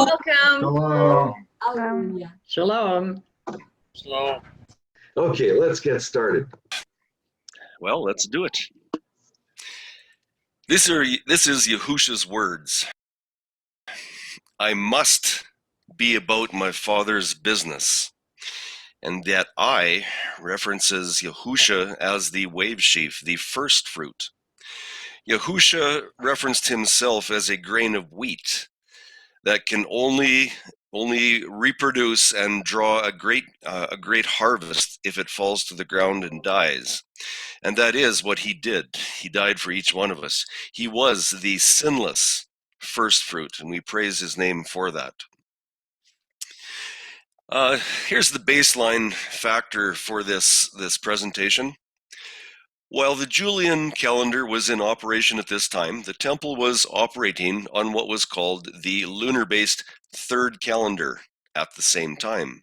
Welcome. Shalom. Hallelujah. Shalom. So, Okay, let's get started. well, let's do it. This is Yahusha's words. I must be about my Father's business. And that I references Yahusha as the wave sheaf, the first fruit. Yahusha referenced himself as a grain of wheat that can only reproduce and draw a great harvest if it falls to the ground and dies. And that is what he did. He died for each one of us. He was the sinless first fruit, and we praise his name for that. Here's the baseline factor for this presentation. While the Julian calendar was in operation at this time, the temple was operating on what was called the lunar-based third calendar at the same time.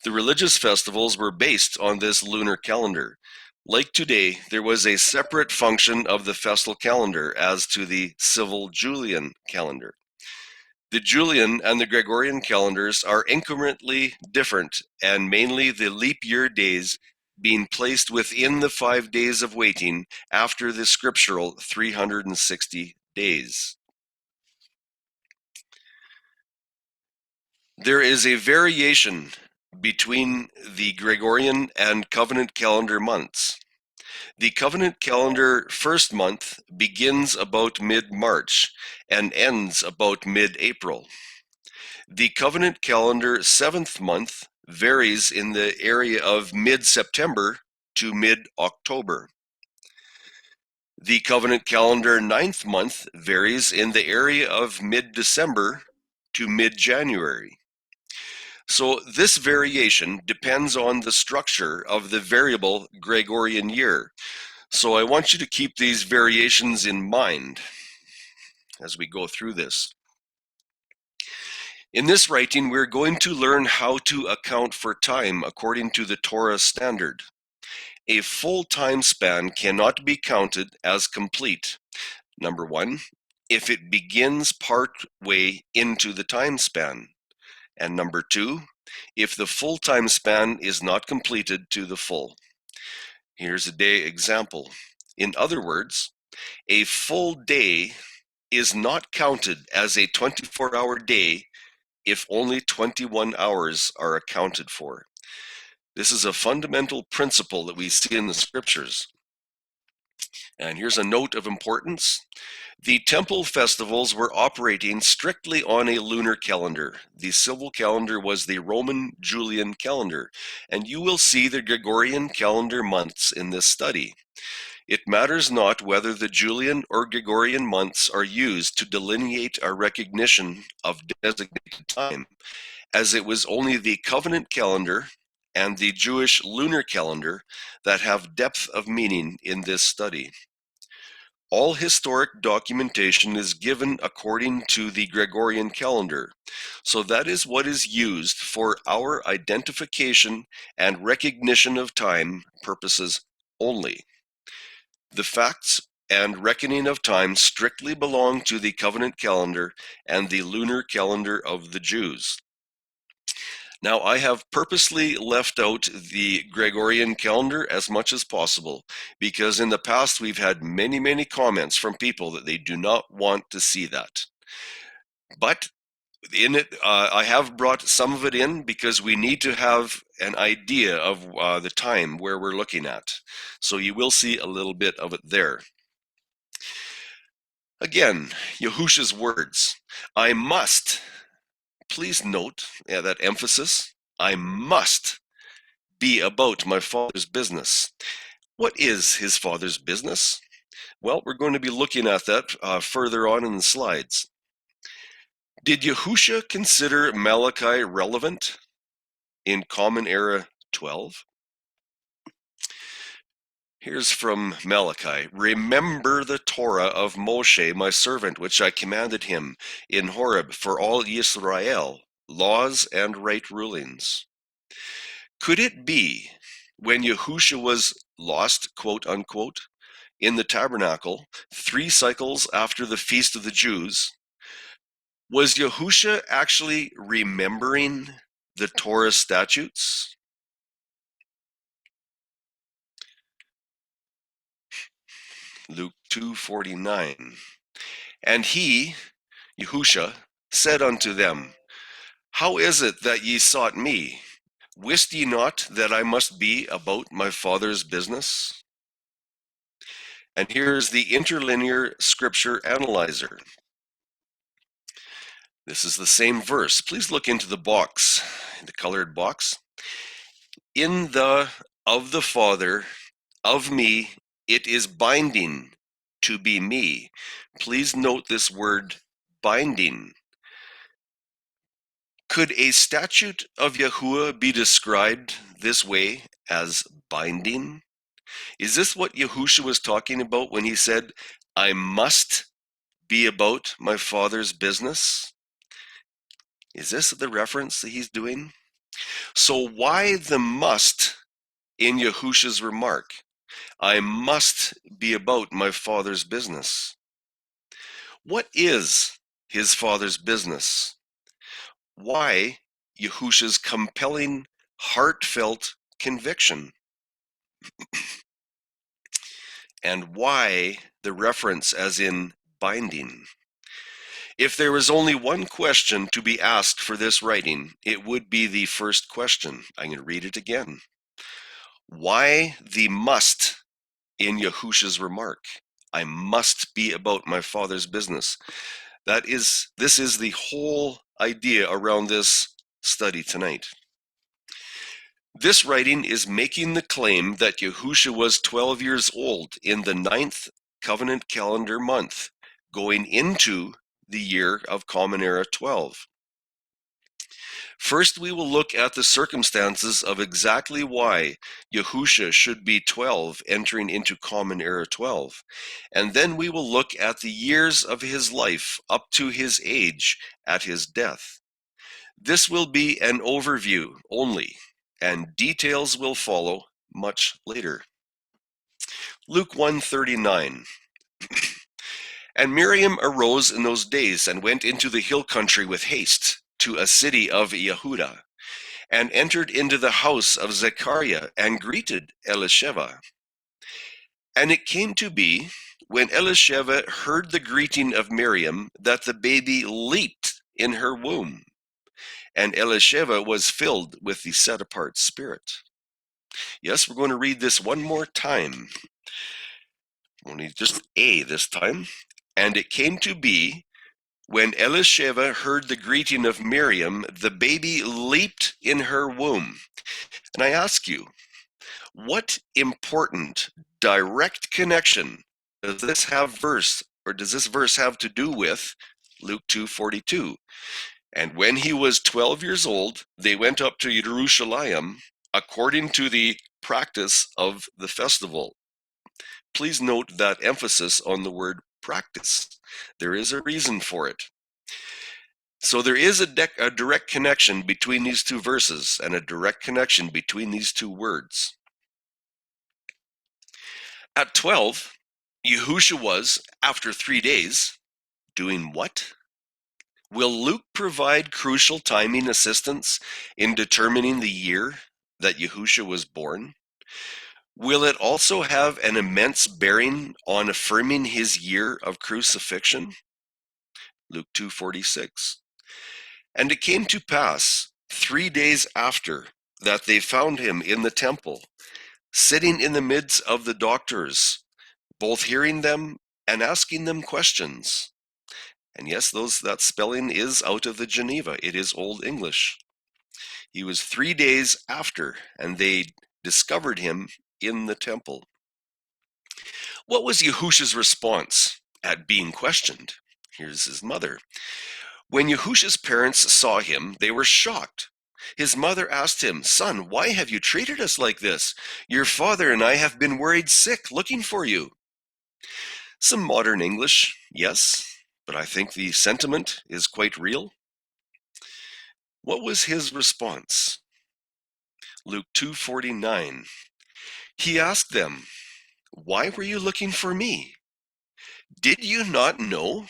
The religious festivals were based on this lunar calendar. Like today, there was a separate function of the festal calendar as to the civil Julian calendar. The Julian and the Gregorian calendars are incrementally different, and mainly the leap year days being placed within the 5 days of waiting after the scriptural 360 days. There is a variation between the Gregorian and covenant calendar months. The covenant calendar first month begins about mid-March and ends about mid-April. The covenant calendar seventh month varies in the area of mid-September to mid-October. The covenant calendar ninth month varies in the area of mid-December to mid-January. So this variation depends on the structure of the variable Gregorian year. So I want you to keep these variations in mind as we go through this. In this writing, we're going to learn how to account for time according to the Torah standard. A full time span cannot be counted as complete. Number one, if it begins part way into the time span. And number two, if the full time span is not completed to the full. Here's a day example. In other words, a full day is not counted as a 24-hour day if only 21 hours are accounted for. This is a fundamental principle that we see in the scriptures. And here's a note of importance. The temple festivals were operating strictly on a lunar calendar. The civil calendar was the Roman Julian calendar, and you will see the Gregorian calendar months in this study. It matters not whether the Julian or Gregorian months are used to delineate our recognition of designated time, as it was only the covenant calendar and the Jewish lunar calendar that have depth of meaning in this study. All historic documentation is given according to the Gregorian calendar, so that is what is used for our identification and recognition of time purposes only. The facts and reckoning of time strictly belong to the covenant calendar and the lunar calendar of the Jews. Now, I have purposely left out the Gregorian calendar as much as possible because in the past we've had many comments from people that they do not want to see that. But in it, I have brought some of it in because we need to have an idea of the time where we're looking at. So you will see a little bit of it there. Again, Yahusha's words, I must, please note that emphasis, I must be about my Father's business. What is his Father's business? Well, we're going to be looking at that further on in the slides. Did Yahusha consider Malachi relevant in Common Era 12? Here's from Malachi. Remember the Torah of Moshe, my servant, which I commanded him in Horeb for all Israel, laws and right rulings. Could it be when Yahusha was lost, quote unquote, in the tabernacle, 3 cycles after the feast of the Jews, Was Yahusha actually remembering the Torah statutes? Luke 2:49. And he, Yahusha, said unto them, How is it that ye sought me? Wist ye not that I must be about my Father's business? And here's the interlinear scripture analyzer. This is the same verse. Please look into the box, the colored box. In the of the Father, of me, it is binding to be me. Please note this word binding. Could a statute of Yahuwah be described this way as binding? Is this what Yahusha was talking about when he said, I must be about my Father's business? Is this the reference that he's doing? So why the must in Yahusha's remark? I must be about my Father's business. What is his Father's business? Why Yahusha's compelling, heartfelt conviction? And why the reference as in binding? If there was only one question to be asked for this writing, it would be the first question. I'm going to read it again. Why the must in Yahusha's remark? I must be about my Father's business. This is the whole idea around this study tonight. This writing is making the claim that Yahusha was 12 years old in the 9th covenant calendar month, going into the year of Common Era 12. First, we will look at the circumstances of exactly why Yahusha should be 12 entering into Common Era 12. And then we will look at the years of his life up to his age at his death. This will be an overview only, and details will follow much later. Luke 1:39. And Miriam arose in those days and went into the hill country with haste to a city of Yehuda, and entered into the house of Zechariah and greeted Elisheva. And it came to be, when Elisheva heard the greeting of Miriam, that the baby leaped in her womb, and Elisheva was filled with the set-apart spirit. Yes, we're going to read this one more time. Only just A this time. And it came to be, when Elisheva heard the greeting of Miriam, the baby leaped in her womb. And I ask you, what important direct connection does this verse have to do with Luke 2:42? And when he was 12 years old, they went up to Jerusalem according to the practice of the festival. Please note that emphasis on the word practice. There is a reason for it. So there is a direct connection between these two verses and a direct connection between these two words. At 12, Yahusha was, after 3 days, doing what? Will Luke provide crucial timing assistance in determining the year that Yahusha was born? Will it also have an immense bearing on affirming his year of crucifixion? Luke 2:46. And it came to pass 3 days after that they found him in the temple, sitting in the midst of the doctors, both hearing them and asking them questions. And yes, that spelling is out of the Geneva. It is Old English. He was 3 days after, and they discovered him in the temple. What was Yahusha's response at being questioned? Here's his mother. When Yahusha's parents saw him, they were shocked. His mother asked him, Son, why have you treated us like this? Your father and I have been worried sick looking for you. Some modern English, yes, but I think the sentiment is quite real. What was his response? Luke 2:49. He asked them, Why were you looking for me? Did you not know?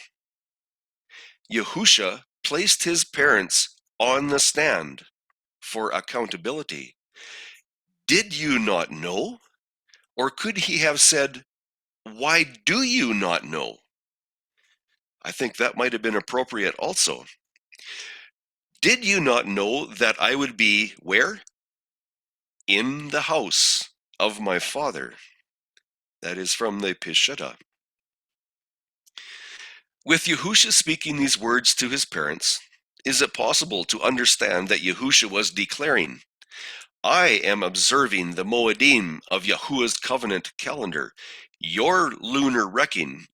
Yahusha placed his parents on the stand for accountability. Did you not know? Or could he have said, why do you not know? I think that might have been appropriate also. Did you not know that I would be where? In the house of my father. That is from the Peshitta. With Yahusha speaking these words to his parents, is it possible to understand that Yahusha was declaring, I am observing the Moedim of Yahuwah's covenant calendar. Your lunar reckoning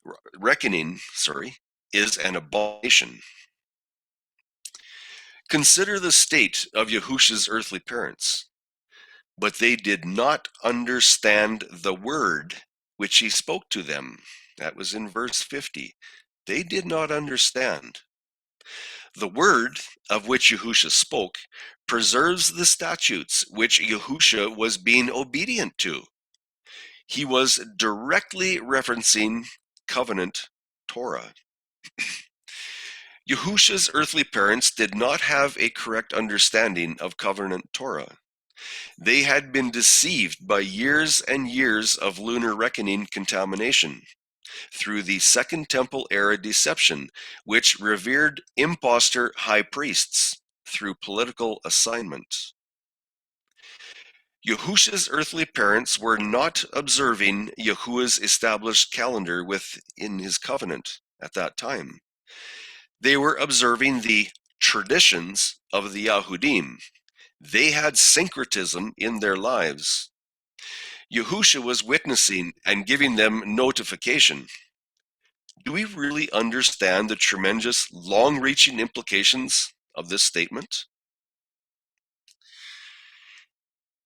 is an abomination. Consider the state of Yahusha's earthly parents. But they did not understand the word which he spoke to them. That was in verse 50. They did not understand. The word of which Yahusha spoke preserves the statutes which Yahusha was being obedient to. He was directly referencing covenant Torah. Yahusha's earthly parents did not have a correct understanding of covenant Torah. They had been deceived by years and years of lunar reckoning contamination through the Second Temple era deception, which revered impostor high priests through political assignment. Yahusha's earthly parents were not observing Yahuwah's established calendar within his covenant at that time. They were observing the traditions of the Yahudim. They had syncretism in their lives. Yahusha was witnessing and giving them notification. Do we really understand the tremendous, long-reaching implications of this statement?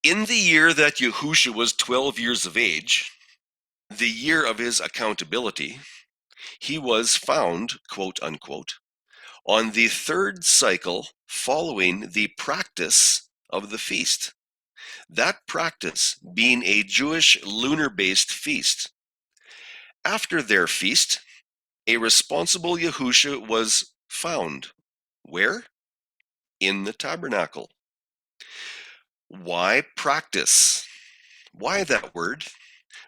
In the year that Yahusha was 12 years of age, the year of his accountability, he was found, quote unquote, on the third cycle following the practice of the feast. That practice being a Jewish lunar-based feast. After their feast, a responsible Yahusha was found. Where? In the tabernacle. Why practice? Why that word?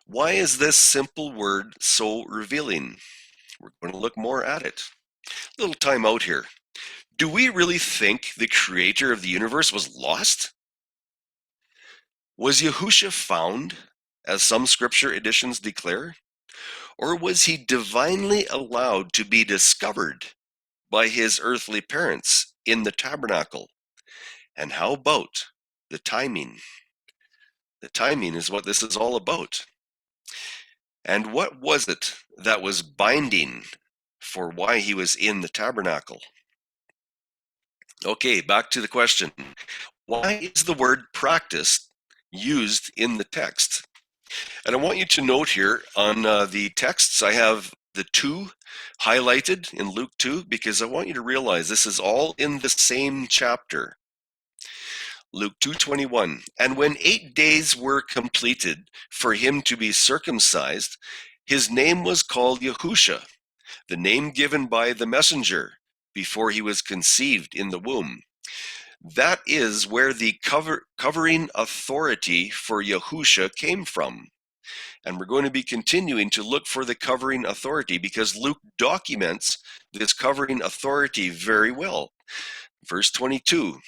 Why is this simple word so revealing? We're going to look more at it. Little time out here. Do we really think the creator of the universe was lost? Was Yahusha found, as some scripture editions declare? Or was he divinely allowed to be discovered by his earthly parents in the tabernacle? And how about the timing? The timing is what this is all about. And what was it that was binding for why he was in the tabernacle? Okay, back to the question. Why is the word practice used in the text? And I want you to note here on the texts, I have the 2 highlighted in Luke 2 because I want you to realize this is all in the same chapter. Luke 2:21, and when 8 days were completed for him to be circumcised, his name was called Yahusha, the name given by the messenger before he was conceived in the womb. That is where the covering authority for Yahusha came from. And we're going to be continuing to look for the covering authority because Luke documents this covering authority very well. Verse 22,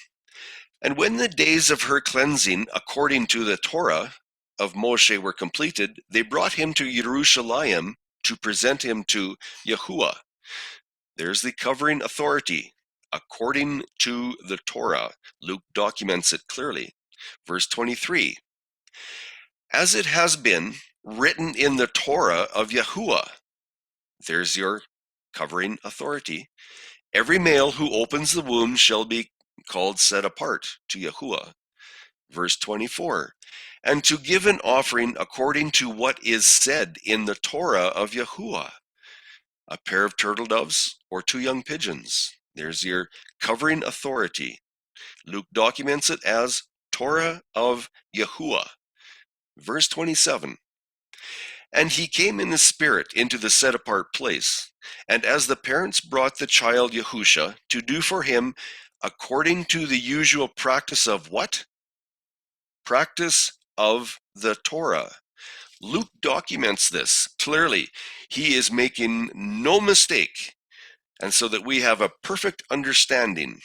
and when the days of her cleansing according to the Torah of Moshe were completed, they brought him to Jerusalem to present him to Yahuwah. There's the covering authority according to the Torah. Luke documents it clearly. Verse 23, as it has been written in the Torah of Yahuwah. There's your covering authority. Every male who opens the womb shall be called set apart to Yahuwah. Verse 24, and to give an offering according to what is said in the Torah of Yahuwah. A pair of turtle doves or 2 young pigeons. There's your covering authority. Luke documents it as Torah of Yahuwah. Verse 27, And he came in the spirit into the set-apart place. And as the parents brought the child Yahusha to do for him according to the usual practice of what? Practice of the Torah. Luke documents this clearly. He is making no mistake, and so that we have a perfect understanding.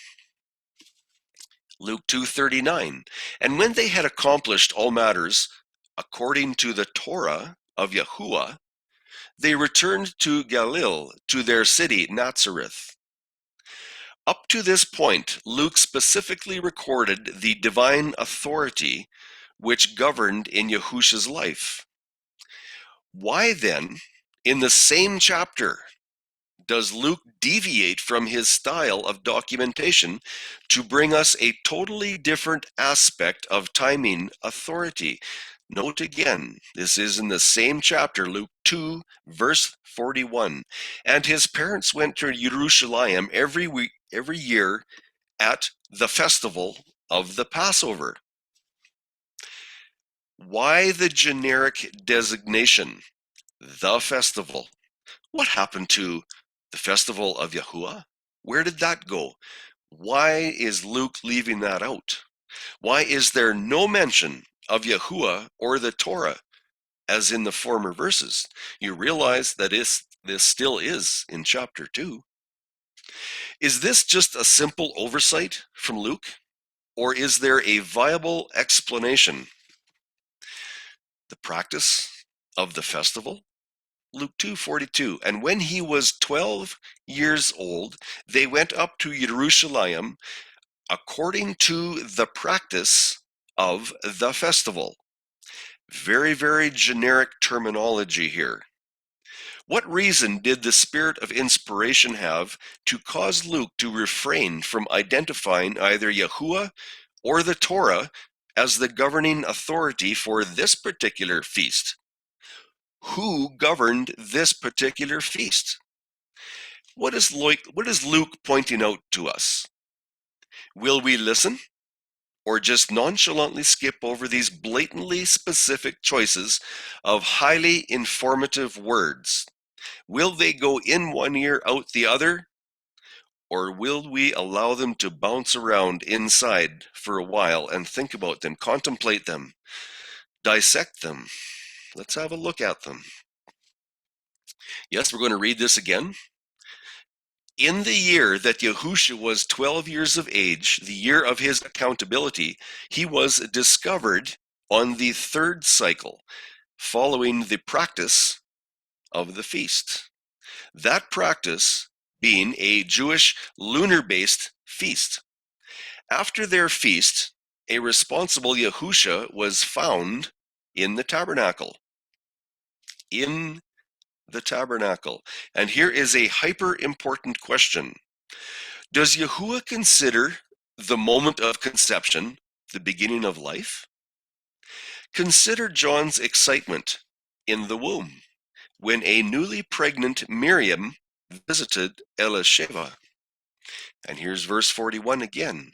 Luke 2:39. And when they had accomplished all matters according to the Torah of Yahuwah, they returned to Galilee, to their city Nazareth. Up to this point, Luke specifically recorded the divine authority which governed in Yahusha's life. Why then, in the same chapter, does Luke deviate from his style of documentation to bring us a totally different aspect of timing authority? Note again, this is in the same chapter, Luke 2, verse 41. And his parents went to Jerusalem every year at the festival of the Passover. Why the generic designation, the festival? What happened to the festival of Yahuwah? Where did that go? Why is Luke leaving that out? Why is there no mention of Yahuwah or the Torah as in the former verses? You realize that this still is in chapter 2. Is this just a simple oversight from Luke? Or is there a viable explanation? The practice of the festival? Luke 2:42. And when he was 12 years old, they went up to Jerusalem according to the practice of the festival. Very, very generic terminology here. What reason did the spirit of inspiration have to cause Luke to refrain from identifying either Yahuwah or the Torah as the governing authority for this particular feast? Who governed this particular feast? What is Luke pointing out to us? Will we listen or just nonchalantly skip over these blatantly specific choices of highly informative words? Will they go in one ear, out the other? Or will we allow them to bounce around inside for a while and think about them, contemplate them, dissect them? Let's have a look at them. Yes, we're going to read this again. In the year that Yahusha was 12 years of age, the year of his accountability, he was discovered on the third cycle, following the practice of the feast. That practice being a Jewish lunar-based feast. After their feast, a responsible Yahusha was found in the tabernacle. In the tabernacle. And here is a hyper important question. Does Yahuwah consider the moment of conception the beginning of life? Consider John's excitement in the womb when a newly pregnant Miriam visited Elisheva. And here's verse 41 again.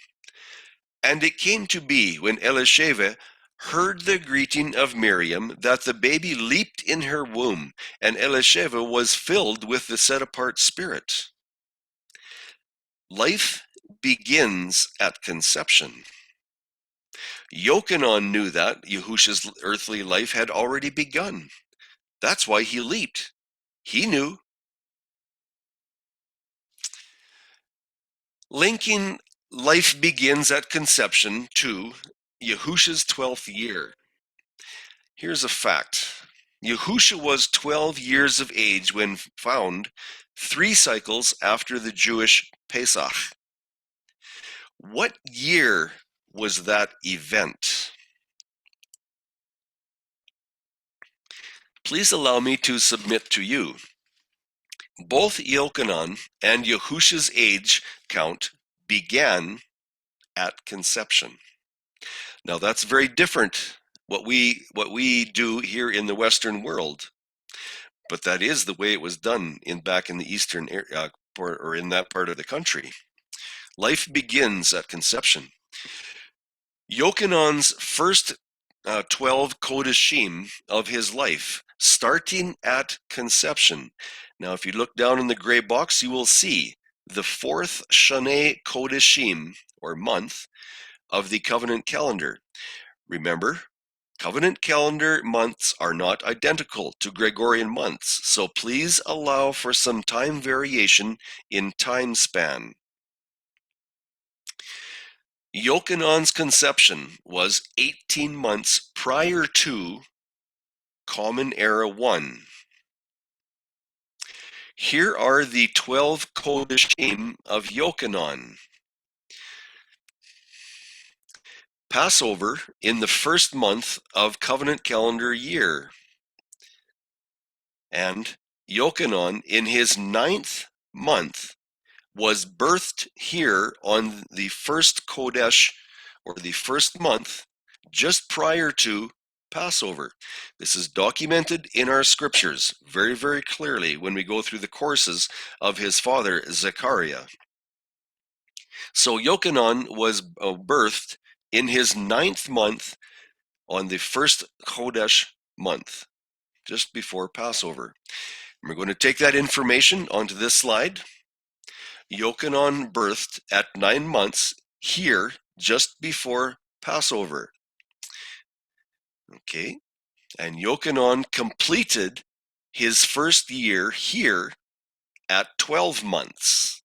And it came to be when Elisheva heard the greeting of Miriam that the baby leaped in her womb, and Elisheva was filled with the set-apart spirit. Life begins at conception. Yochanan knew that Yahusha's earthly life had already begun. That's why he leaped. He knew. Linking life begins at conception to Yahusha's 12th year. Here's a fact. Yahusha was 12 years of age when found 3 cycles after the Jewish Pesach. What year was that event? Please allow me to submit to you. Both Yochanan and Yahusha's age count began at conception. Now that's very different what we do here in the Western world, but that is the way it was done back in the Eastern area, or in that part of the country. Life begins at conception. Yochanan's first 12 Kodashim of his life starting at conception. Now, if you look down in the gray box, you will see the fourth Shane Kodeshim, or month, of the covenant calendar. Remember, covenant calendar months are not identical to Gregorian months, so please allow for some time variation in time span. Yochanan's conception was 18 months prior to Common Era 1. Here are the 12 Kodeshim of Yochanan. Passover in the first month of covenant calendar year. And Yochanan in his 9th month was birthed here on the first Kodesh, or the first month, just prior to Passover. This is documented in our scriptures very, very clearly when we go through the courses of his father, Zechariah. So Yochanan was birthed in his 9th month on the first Kodesh month, just before Passover. And we're going to take that information onto this slide. Yochanan birthed at 9 months here, just before Passover. Okay, and Yochanan completed his first year here at 12 months.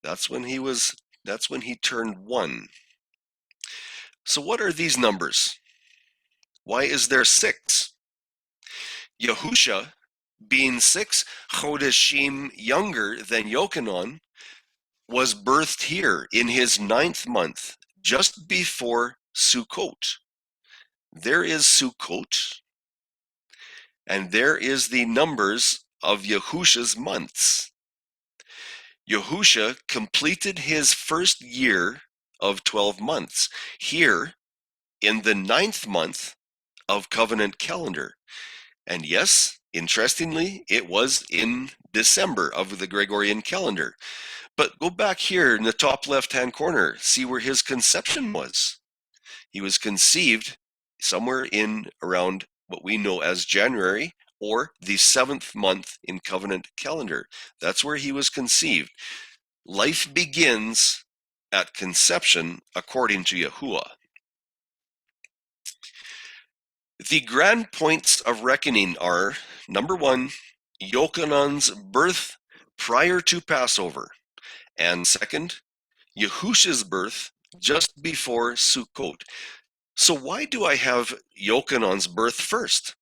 That's when he turned 1. So what are these numbers? Why is there 6? Yahusha, being 6 Chodeshim younger than Yochanan, was birthed here in his 9th month, just before Sukkot. There is Sukkot, and there is the numbers of Yahusha's months. Yahusha completed his first year of 12 months here in the 9th month of covenant calendar. And yes, interestingly, it was in December of the Gregorian calendar. But go back here in the top left-hand corner, see where his conception was. He was conceived somewhere in around what we know as January, or the 7th month in covenant calendar. That's where he was conceived. Life begins at conception according to Yahuwah. The grand points of reckoning are, number 1, Yochanan's birth prior to Passover, and second, Yahusha's birth just before Sukkot. So why do I have Yochanan's birth first?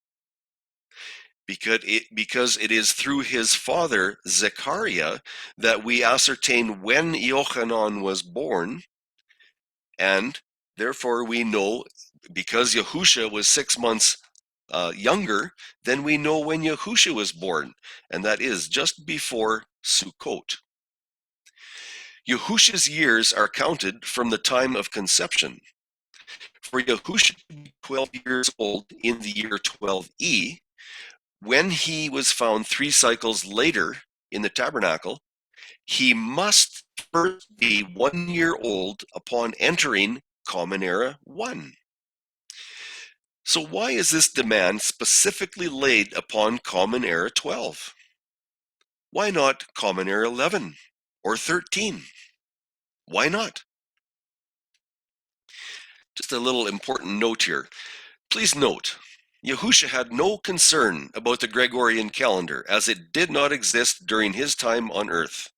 Because it is through his father, Zechariah, that we ascertain when Yochanan was born, and therefore we know, because Yahusha was 6 months younger, then we know when Yahusha was born, and that is just before Sukkot. Yahusha's years are counted from the time of conception. For Yahusha to be 12 years old in the year 12E, when he was found 3 cycles later in the tabernacle, he must first be 1 year old upon entering Common Era 1. So why is this demand specifically laid upon Common Era 12? Why not Common Era 11 or 13? Why not? Just a little important note here. Please note, Yahusha had no concern about the Gregorian calendar, as it did not exist during his time on earth.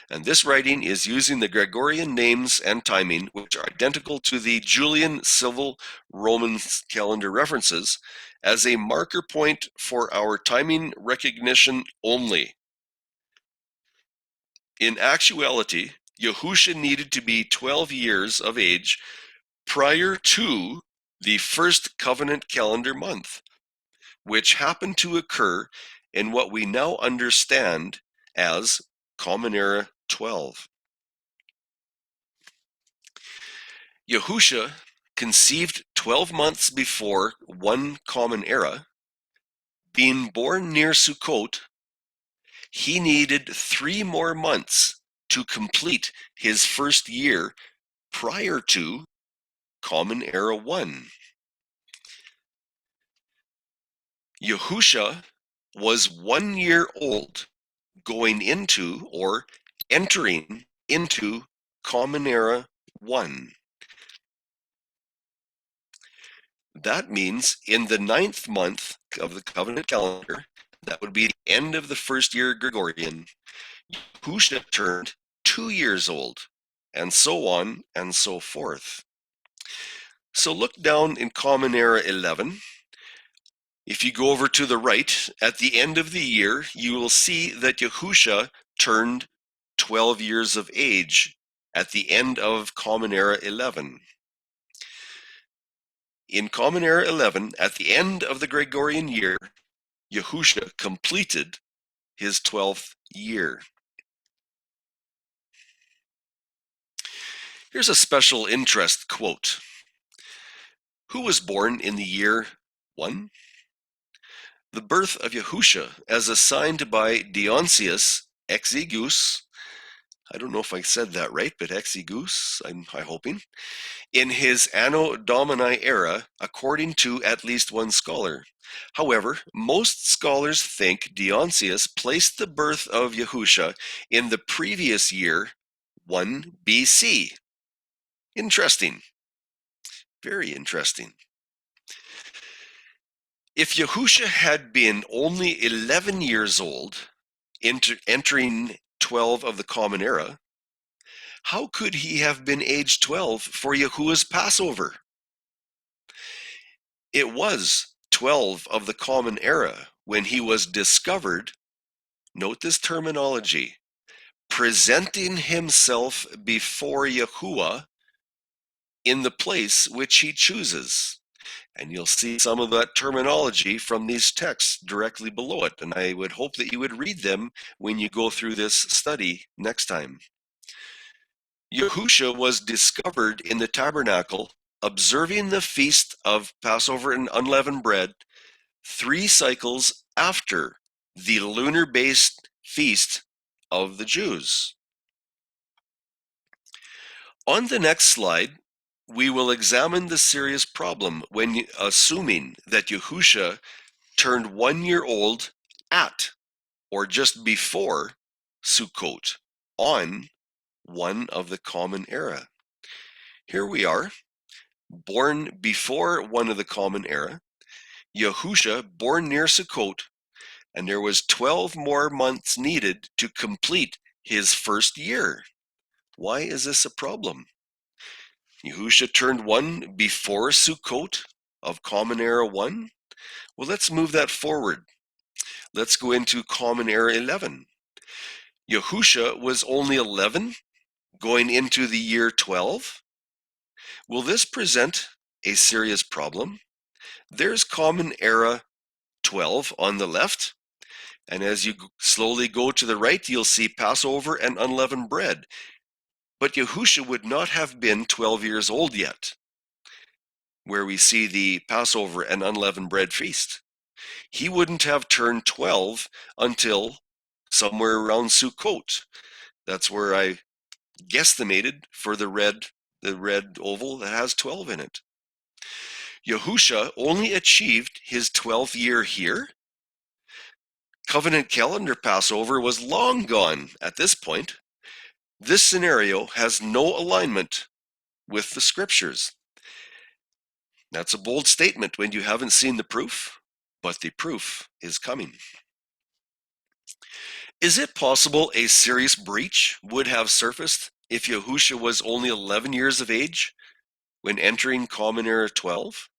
And this writing is using the Gregorian names and timing, which are identical to the Julian Civil Roman calendar references, as a marker point for our timing recognition only. In actuality, Yahusha needed to be 12 years of age prior to the first covenant calendar month, which happened to occur in what we now understand as Common Era 12. Yahusha, conceived 12 months before 1 Common Era, being born near Sukkot, he needed 3 more months to complete his first year prior to Common Era 1. Yahusha was 1 year old going into or entering into Common Era 1. That means in the 9th month of the covenant calendar, that would be the end of the first year Gregorian, Yahusha turned 2 years old, and so on and so forth. So look down in Common Era 11. If you go over to the right, at the end of the year, you will see that Yahusha turned 12 years of age at the end of Common Era 11. In Common Era 11, at the end of the Gregorian year, Yahusha completed his 12th year. Here's a special interest quote. Who was born in the year 1? The birth of Yahusha, as assigned by Dionysius Exiguus, I don't know if I said that right, but Exiguus, I'm hoping, in his Anno Domini era, according to at least one scholar. However, most scholars think Dionysius placed the birth of Yahusha in the previous year, 1 BC. Interesting. Very interesting. If Yahusha had been only 11 years old, entering 12 of the Common Era, how could he have been age 12 for Yahuwah's Passover? It was 12 of the Common Era when he was discovered, note this terminology, presenting himself before Yahuwah in the place which he chooses. And you'll see some of that terminology from these texts directly below it. And I would hope that you would read them when you go through this study next time. Yahusha was discovered in the tabernacle, observing the feast of Passover and unleavened bread 3 cycles after the lunar-based feast of the Jews. On the next slide, we will examine the serious problem when assuming that Yahusha turned 1 year old at or just before Sukkot on one of the Common Era. Here we are, born before one of the Common Era, Yahusha born near Sukkot, and there was 12 more months needed to complete his first year. Why is this a problem? Yahusha turned 1 before Sukkot of Common Era 1. Well, let's move that forward. Let's go into Common Era 11. Yahusha was only 11 going into the year 12. Will this present a serious problem? There's Common Era 12 on the left, and as you slowly go to the right, you'll see Passover and unleavened bread. But Yahusha would not have been 12 years old yet, where we see the Passover and unleavened bread feast. He wouldn't have turned 12 until somewhere around Sukkot. That's where I guesstimated for the red oval that has 12 in it. Yahusha only achieved his 12th year here. Covenant calendar Passover was long gone at this point. This scenario has no alignment with the scriptures. That's a bold statement when you haven't seen the proof, but the proof is coming. Is it possible a serious breach would have surfaced if Yahusha was only 11 years of age when entering Common Era 12?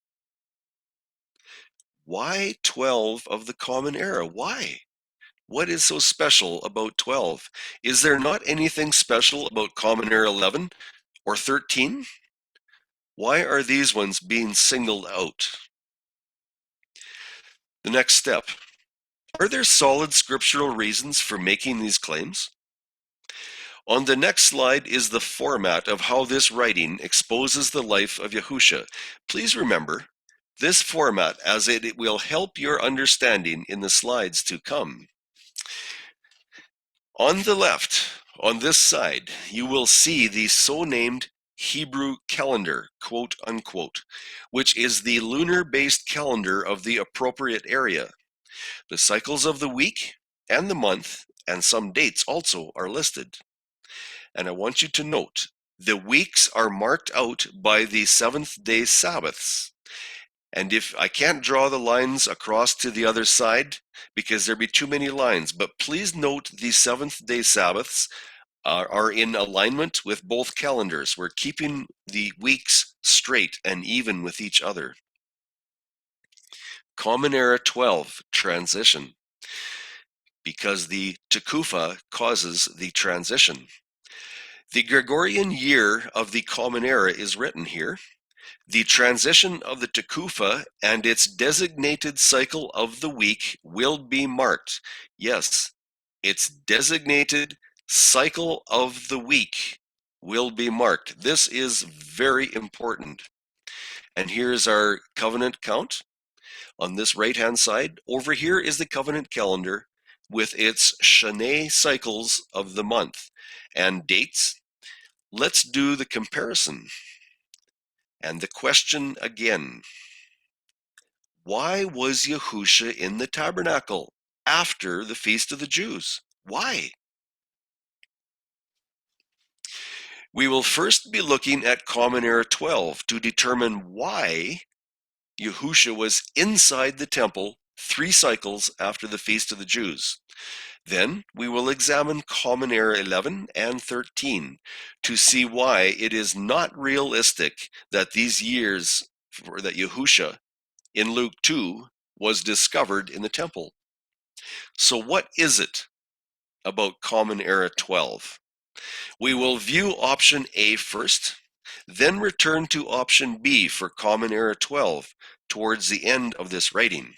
Why 12 of the Common Era? Why? What is so special about 12? Is there not anything special about Common Era 11 or 13? Why are these ones being singled out? The next step. Are there solid scriptural reasons for making these claims? On the next slide is the format of how this writing exposes the life of Yahusha. Please remember this format, as it will help your understanding in the slides to come. On the left, on this side, you will see the so-named Hebrew calendar, quote unquote, which is the lunar-based calendar of the appropriate area. The cycles of the week and the month and some dates also are listed. And I want you to note, the weeks are marked out by the seventh-day Sabbaths. And if I can't draw the lines across to the other side, because there'd be too many lines, but please note the seventh-day Sabbaths are in alignment with both calendars. We're keeping the weeks straight and even with each other. Common Era 12, transition, because the Tekufa causes the transition. The Gregorian year of the Common Era is written here. The transition of the Tekufa and its designated cycle of the week will be marked. Yes, its designated cycle of the week will be marked. This is very important. And here's our covenant count on this right-hand side. Over here is the covenant calendar with its Shana cycles of the month and dates. Let's do the comparison. And the question again, why was Yahusha in the tabernacle after the Feast of the Jews? Why? We will first be looking at Common Era 12 to determine why Yahusha was inside the temple 3 cycles after the Feast of the Jews. Then we will examine Common Era 11 and 13 to see why it is not realistic that these years, or that Yahusha in Luke 2 was discovered in the temple. So what is it about Common Era 12? We will view option A first, then return to option B for Common Era 12 towards the end of this writing.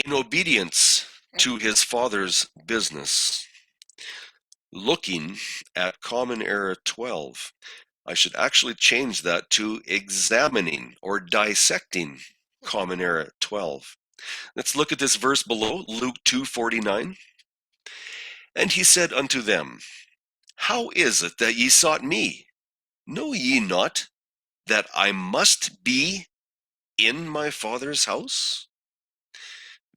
In obedience to his father's business, looking at Common Era 12, I should actually change that to examining or dissecting Common Era 12. Let's look at this verse below, Luke 2:49. And he said unto them, How is it that ye sought me? Know ye not that I must be in my Father's house?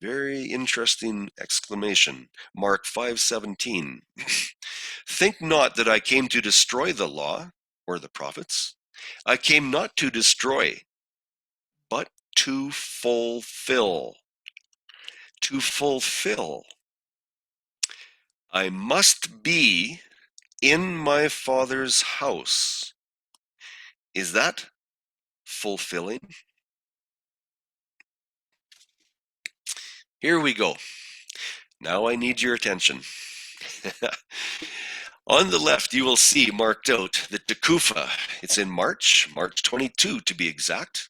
Very interesting exclamation. Mark 5:17. Think not that I came to destroy the law or the prophets. I came not to destroy, but to fulfill. To fulfill. I must be in my Father's house. Is that fulfilling? Here we go. Now I need your attention. On the left, you will see marked out the Tekufa. It's in March 22 to be exact.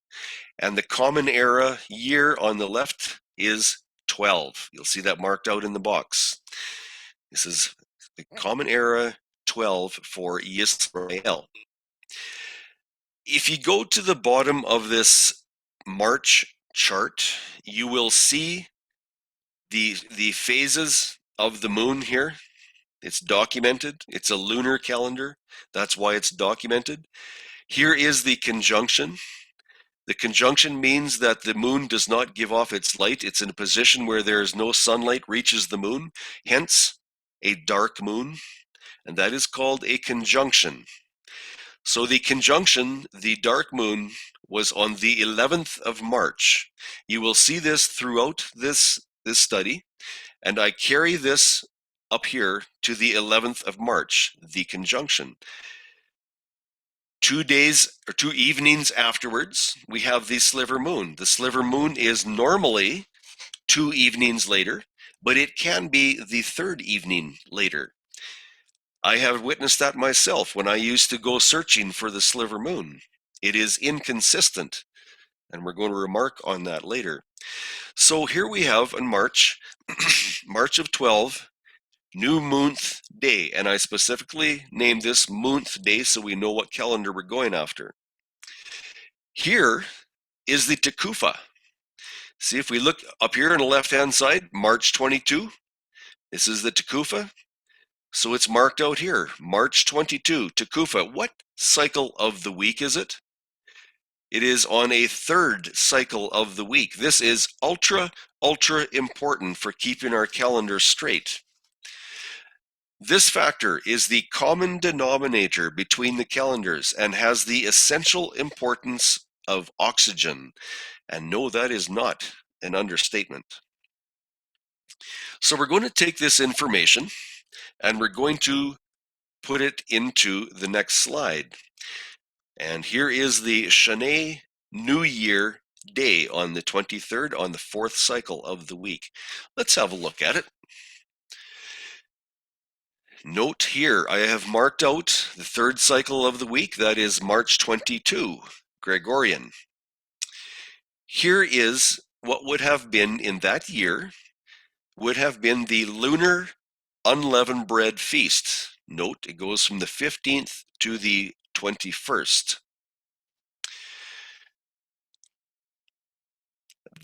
And the Common Era year on the left is 12. You'll see that marked out in the box. This is the Common Era 12 for Yisrael. If you go to the bottom of this March chart, you will see the phases of the moon here. It's documented. It's a lunar calendar. That's why it's documented. Here is the conjunction. The conjunction means that the moon does not give off its light. It's in a position where there is no sunlight reaches the moon, hence a dark moon, and that is called a conjunction. So the conjunction, the dark moon, was on the 11th of March. You will see this throughout this study, and I carry this up here to the 11th of March, the conjunction. 2 days or 2 evenings afterwards, we have the Sliver Moon. The Sliver Moon is normally 2 evenings later, but it can be the 3rd evening later. I have witnessed that myself when I used to go searching for the Sliver Moon. It is inconsistent, and we're going to remark on that later. So here we have in March, March of 12, New Moonth Day, and I specifically named this Moonth Day so we know what calendar we're going after. Here is the Tekufa. See, if we look up here on the left-hand side, March 22, this is the Tekufa. So it's marked out here, March 22, Tekufa. What cycle of the week is it? It is on a third cycle of the week. This is ultra important for keeping our calendar straight. This factor is the common denominator between the calendars and has the essential importance of oxygen. And no, that is not an understatement. So we're going to take this information and we're going to put it into the next slide. And here is the Shanae New Year day on the 23rd, on the fourth cycle of the week. Let's have a look at it. Note here, I have marked out the third cycle of the week. That is March 22, Gregorian. Here is what would have been in that year, would have been the lunar unleavened bread feast. Note, it goes from the 15th to the 21st.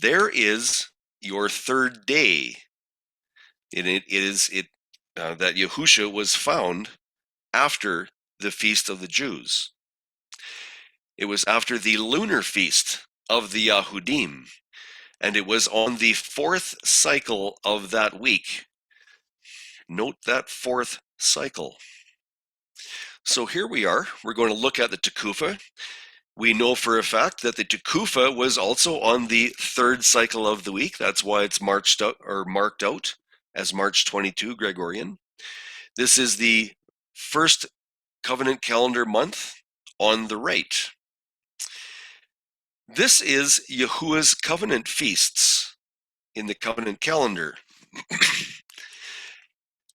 There is your third day. It is that Yahusha was found after the feast of the Jews. It was after the lunar feast of the Yahudim, and it was on the fourth cycle of that week. Note that fourth cycle. So here we are. We're going to look at the Tekufa. We know for a fact that the Tekufa was also on the third cycle of the week. That's why it's marked out as March 22 Gregorian. This is the first covenant calendar month on the right. This is Yahuwah's covenant feasts in the covenant calendar.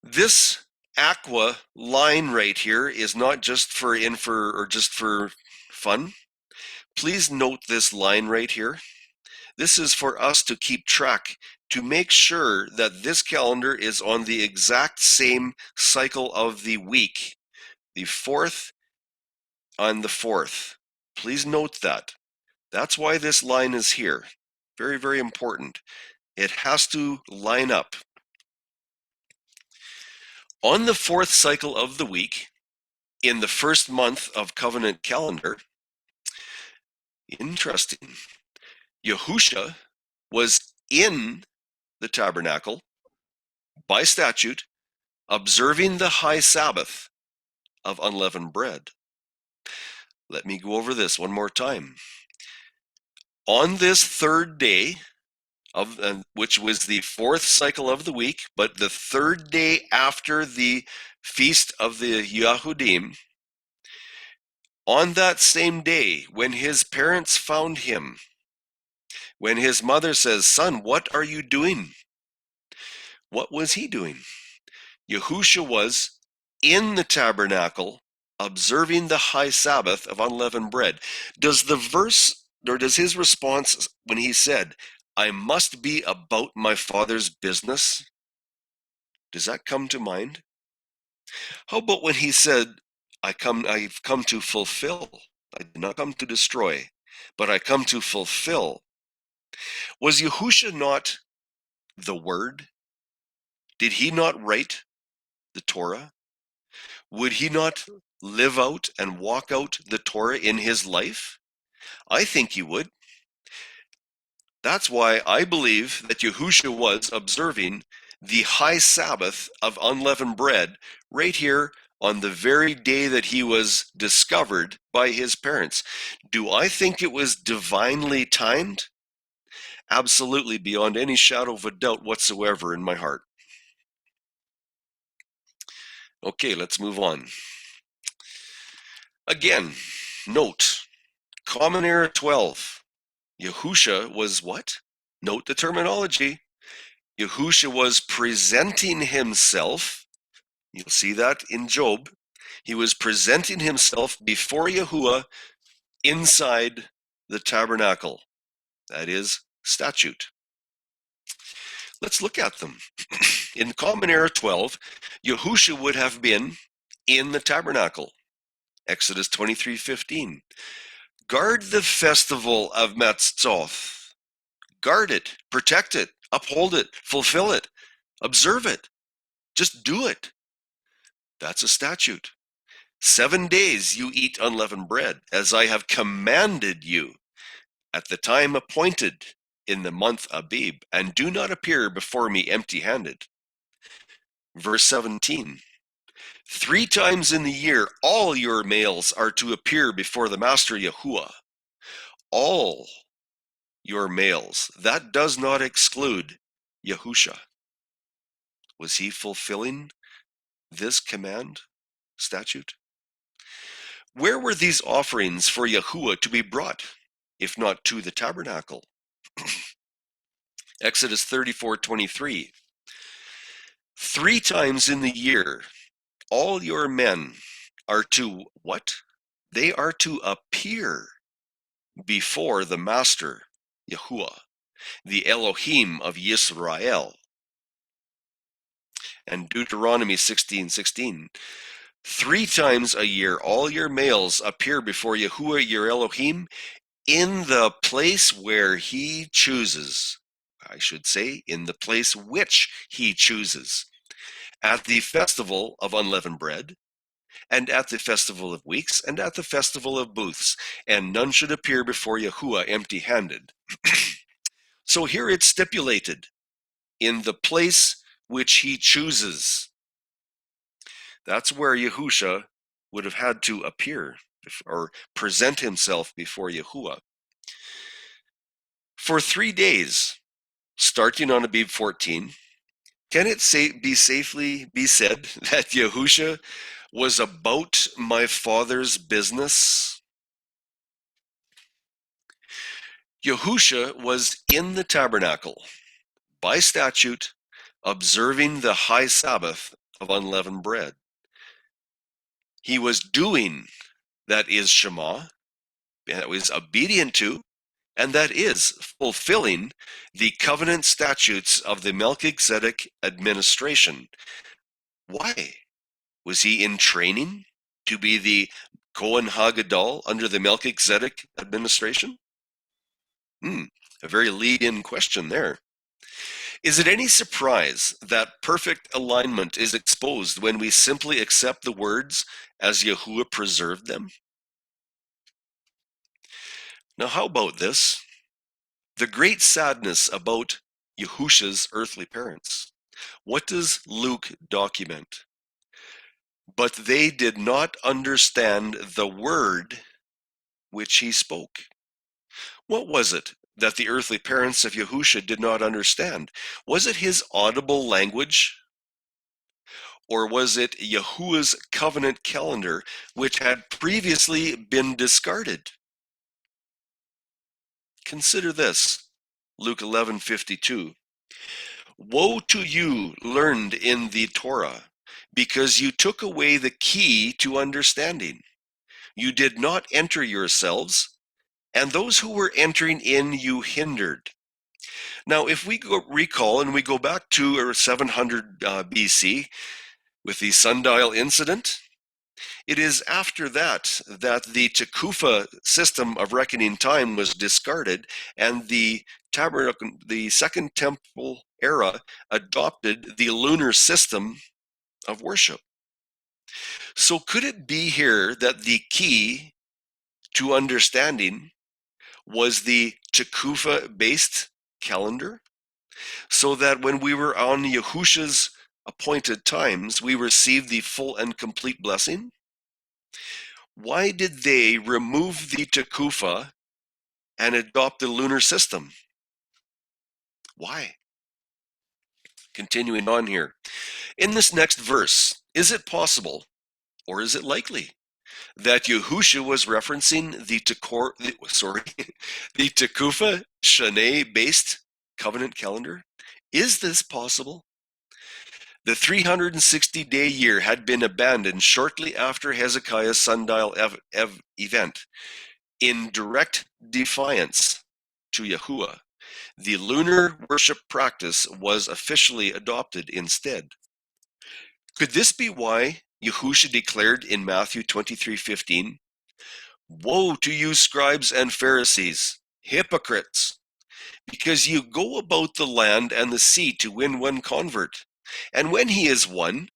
This aqua line right here is not just for fun. Please note this line right here. This is for us to keep track, to make sure that this calendar is on the exact same cycle of the week, the fourth on the fourth. Please note that. That's why this line is here. Very, very important. It has to line up. On the fourth cycle of the week, in the first month of covenant calendar, interesting, Yahusha was in the tabernacle by statute, observing the high Sabbath of unleavened bread. Let me go over this one more time. On this third day, which was the fourth cycle of the week, but the third day after the feast of the Yahudim, on that same day, when his parents found him, when his mother says, "Son, what are you doing?" What was he doing? Yahusha was in the tabernacle observing the high Sabbath of unleavened bread. Does the verse, or does his response when he said, "I must be about my Father's business," does that come to mind? How about when he said, I've come to fulfill. I did not come to destroy, but I come to fulfill. Was Yahusha not the Word? Did he not write the Torah? Would he not live out and walk out the Torah in his life? I think he would. That's why I believe that Yahusha was observing the high Sabbath of unleavened bread right here on the very day that he was discovered by his parents. Do I think it was divinely timed? Absolutely, beyond any shadow of a doubt whatsoever in my heart. Okay, let's move on. Again, note, Common Era 12. Yahusha was what? Note the terminology. Yahusha was presenting himself. You'll see that in Job. He was presenting himself before Yahuwah inside the tabernacle. That is statute. Let's look at them. In Common Era 12, Yahusha would have been in the tabernacle. Exodus 23:15. Guard the festival of Matzot. Guard it, protect it, uphold it, fulfill it, observe it. Just do it. That's a statute. 7 days you eat unleavened bread, as I have commanded you, at the time appointed in the month Abib, and do not appear before me empty-handed. Verse 17. 3 times in the year all your males are to appear before the Master Yahuwah. All your males. That does not exclude Yahusha. Was he fulfilling this command, statute? Where were these offerings for Yahuwah to be brought, if not to the tabernacle? Exodus 34:23. 3 times in the year, all your men are to what? They are to appear before the Master Yahuwah, the Elohim of Yisrael. And Deuteronomy 16:16. 3 times a year, all your males appear before Yahuwah your Elohim in the place where he chooses. I should say, in the place which he chooses. At the festival of unleavened bread, and at the festival of weeks, and at the festival of booths, and none should appear before Yahuwah empty-handed. So here it's stipulated, in the place which he chooses. That's where Yahusha would have had to appear or present himself before Yahuwah. For 3 days, starting on Abib 14, can it safely be said that Yahusha was about my Father's business? Yahusha was in the tabernacle, by statute, observing the high Sabbath of unleavened bread. He was doing, that is Shema, that was obedient to, and that is fulfilling the covenant statutes of the Melchizedek administration. Why? Was he in training to be the Kohen Hagadol under the Melchizedek administration? A very lead-in question there. Is it any surprise that perfect alignment is exposed when we simply accept the words as Yahuwah preserved them? Now, how about this? The great sadness about Yahusha's earthly parents. What does Luke document? But they did not understand the word which he spoke. What was it that the earthly parents of Yahusha did not understand? Was it his audible language? Or was it Yahuwah's covenant calendar, which had previously been discarded? Consider this, Luke 11:52. Woe to you, learned in the Torah, because you took away the key to understanding. You did not enter yourselves, and those who were entering in you hindered. Now, if we recall and we go back to 700 BC with the sundial incident, it is after that the Tekufa system of reckoning time was discarded, and the Second Temple era adopted the lunar system of worship. So could it be here that the key to understanding was the Tekufa-based calendar, so that when we were on Yahusha's appointed times, we received the full and complete blessing? Why did they remove the Tekufa and adopt the lunar system? Why? Continuing on here. In this next verse, is it possible, or is it likely, that Yahusha was referencing the Tekufa Shanae-based covenant calendar? Is this possible? The 360-day year had been abandoned shortly after Hezekiah's sundial event. In direct defiance to Yahuwah, the lunar worship practice was officially adopted instead. Could this be why Yahusha declared in Matthew 23:15, "Woe to you, scribes and Pharisees, hypocrites, because you go about the land and the sea to win one convert, and when he is won,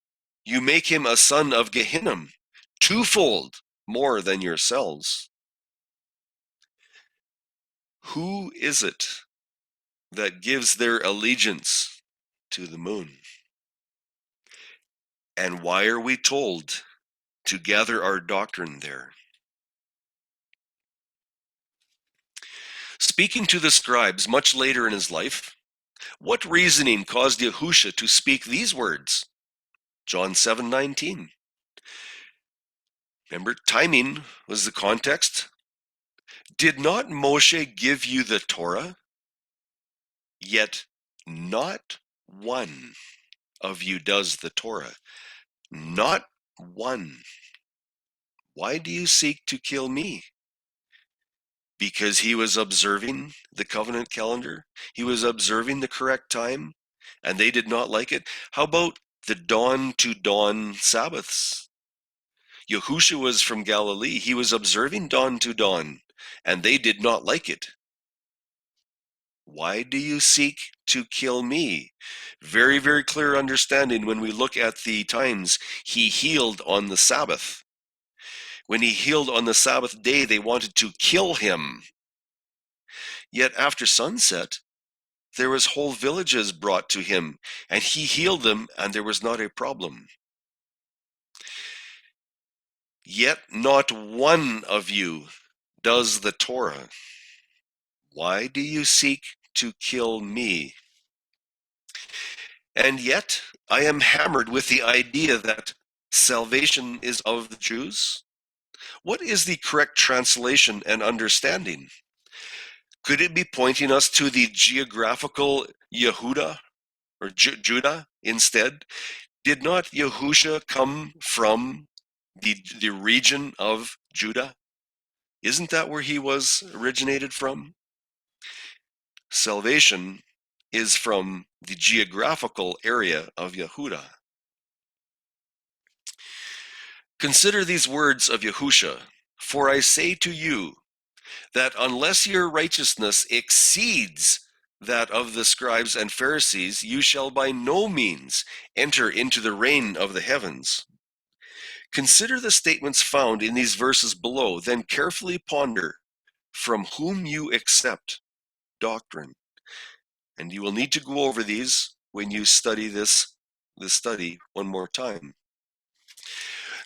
You make him a son of Gehinnom, twofold more than yourselves. Who is it that gives their allegiance to the moon? And why are we told to gather our doctrine there? Speaking to the scribes much later in his life, what reasoning caused Yahusha to speak these words? John 7:19. Remember, timing was the context. Did not Moshe give you the Torah? Yet not one of you does the Torah. Not one. Why do you seek to kill me? Because he was observing the covenant calendar. He was observing the correct time, and they did not like it. How about the dawn to dawn Sabbaths? Yahusha was from Galilee. He was observing dawn to dawn, and they did not like it. Why do you seek to kill me? Very, very clear understanding when we look at the times he healed on the Sabbath. When he healed on the Sabbath day, they wanted to kill him. Yet after sunset, there was whole villages brought to him, and he healed them, and there was not a problem. Yet not one of you does the Torah. Why do you seek to kill me? And yet I am hammered with the idea that salvation is of the Jews. What is the correct translation and understanding? Could it be pointing us to the geographical Yehuda or Judah instead? Did not Yahusha come from the region of Judah? Isn't that where he was originated from? Salvation is from the geographical area of Yehuda. Consider these words of Yahusha, for I say to you that unless your righteousness exceeds that of the scribes and Pharisees, you shall by no means enter into the reign of the heavens. Consider the statements found in these verses below, then carefully ponder from whom you accept doctrine. And you will need to go over these when you study this study one more time.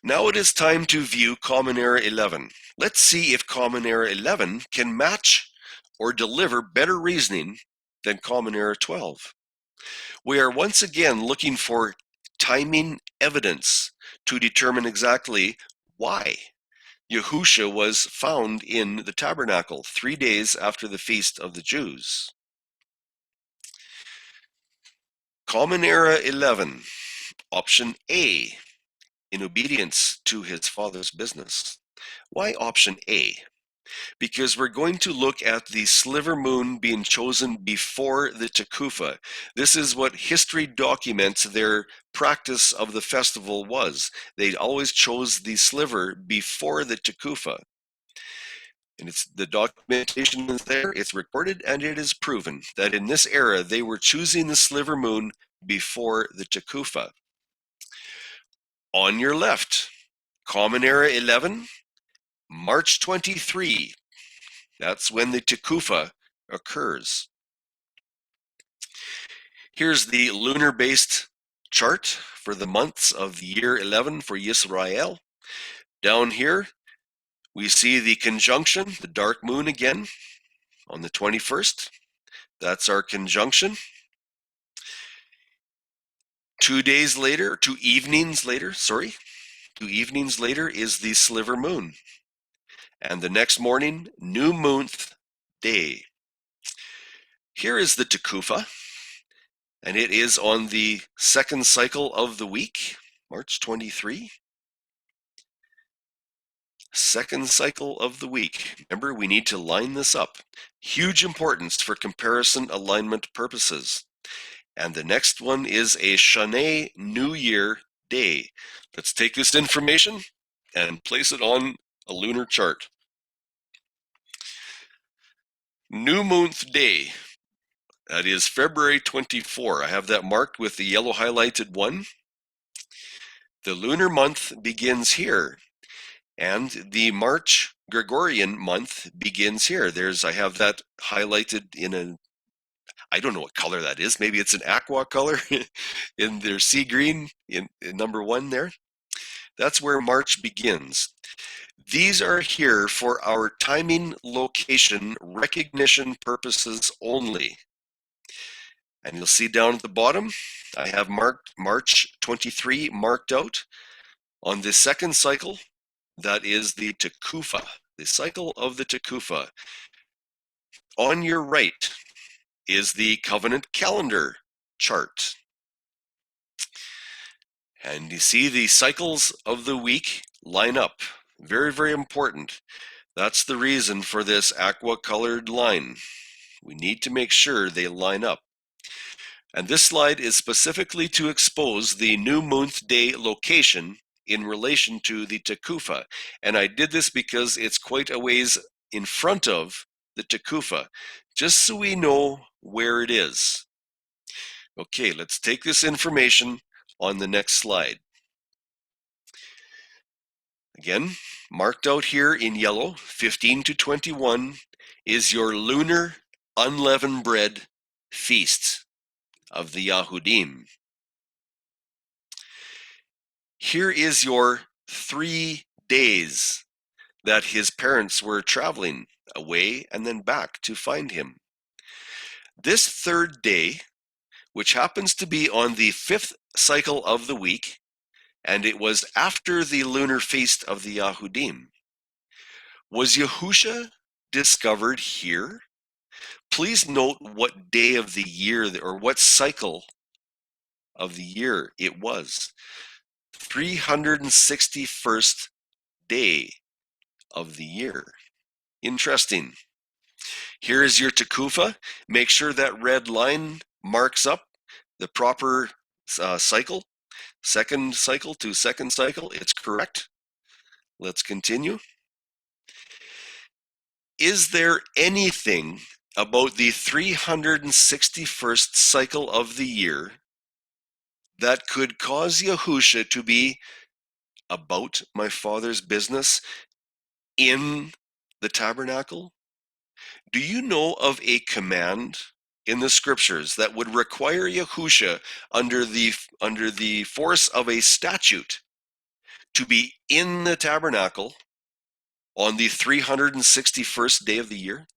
Now it is time to view Common Era 11. Let's see if Common Era 11 can match or deliver better reasoning than Common Era 12. We are once again looking for timing evidence to determine exactly why Yahusha was found in the tabernacle 3 days after the feast of the Jews. Common Era 11, option A, in obedience to his father's business. Why option A? Because we're going to look at the Sliver Moon being chosen before the Tekufa. This is what history documents their practice of the festival was. They always chose the sliver before the Tekufa. And it's the documentation is there, it's recorded, and it is proven that in this era they were choosing the Sliver Moon before the Tekufa. On your left, Common Era 11, March 23. That's when the Tekufa occurs. Here's the lunar-based chart for the months of the year 11 for Yisrael. Down here, we see the conjunction, the dark moon again, on the 21st. That's our conjunction. 2 evenings later is the Sliver Moon. And the next morning, new moon day. Here is the Tekufa, and it is on the second cycle of the week, March 23. Second cycle of the week. Remember, we need to line this up. Huge importance for comparison alignment purposes. And the next one is a Shana New Year day. Let's take this information and place it on a lunar chart. New moon day. That is February 24. I have that marked with the yellow highlighted one. The lunar month begins here, and the March Gregorian month begins here. I have that highlighted in I don't know what color that is. Maybe it's an aqua color in their sea green in number 1 there. That's where March begins. These are here for our timing, location, recognition purposes only. And you'll see down at the bottom, I have March 23 marked out. On the second cycle, that is the Tekufa, the cycle of the Tekufa. On your right is the covenant calendar chart. And you see the cycles of the week line up. Very, very important. That's the reason for this aqua colored line. We need to make sure they line up. And this slide is specifically to expose the new moon day location in relation to the Tekufa. And I did this because it's quite a ways in front of the Tekufa, just so we know where it is. Okay, let's take this information on the next slide. Again, marked out here in yellow, 15 to 21, is your lunar unleavened bread feast of the Yahudim. Here is your 3 days that his parents were traveling away and then back to find him. This third day, which happens to be on the 5th cycle of the week, and it was after the lunar feast of the Yahudim. Was Yahusha discovered here? Please note what day of the year or what cycle of the year it was. 361st day of the year. Interesting. Here is your Tekufa. Make sure that red line marks up the proper cycle. Second cycle to second cycle. It's correct. Let's continue. Is there anything about the 361st cycle of the year that could cause Yahusha to be about my Father's business in the tabernacle? Do you know of a command in the scriptures that would require Yahusha under the force of a statute to be in the tabernacle on the 361st day of the year?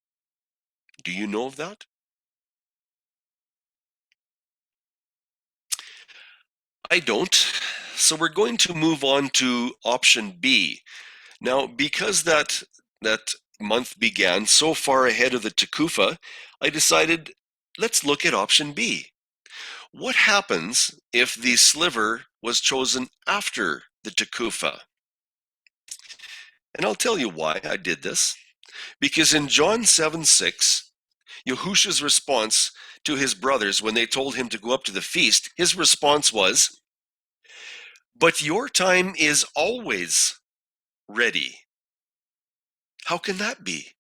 Do you know of that? I don't. So we're going to move on to option B. Now, because that month began so far ahead of the Tekufa, I decided, let's look at option B. What happens if the sliver was chosen after the Tekufa? And I'll tell you why I did this. Because in John 7:6, Yahusha's response to his brothers when they told him to go up to the feast, his response was, "But your time is always ready." How can that be?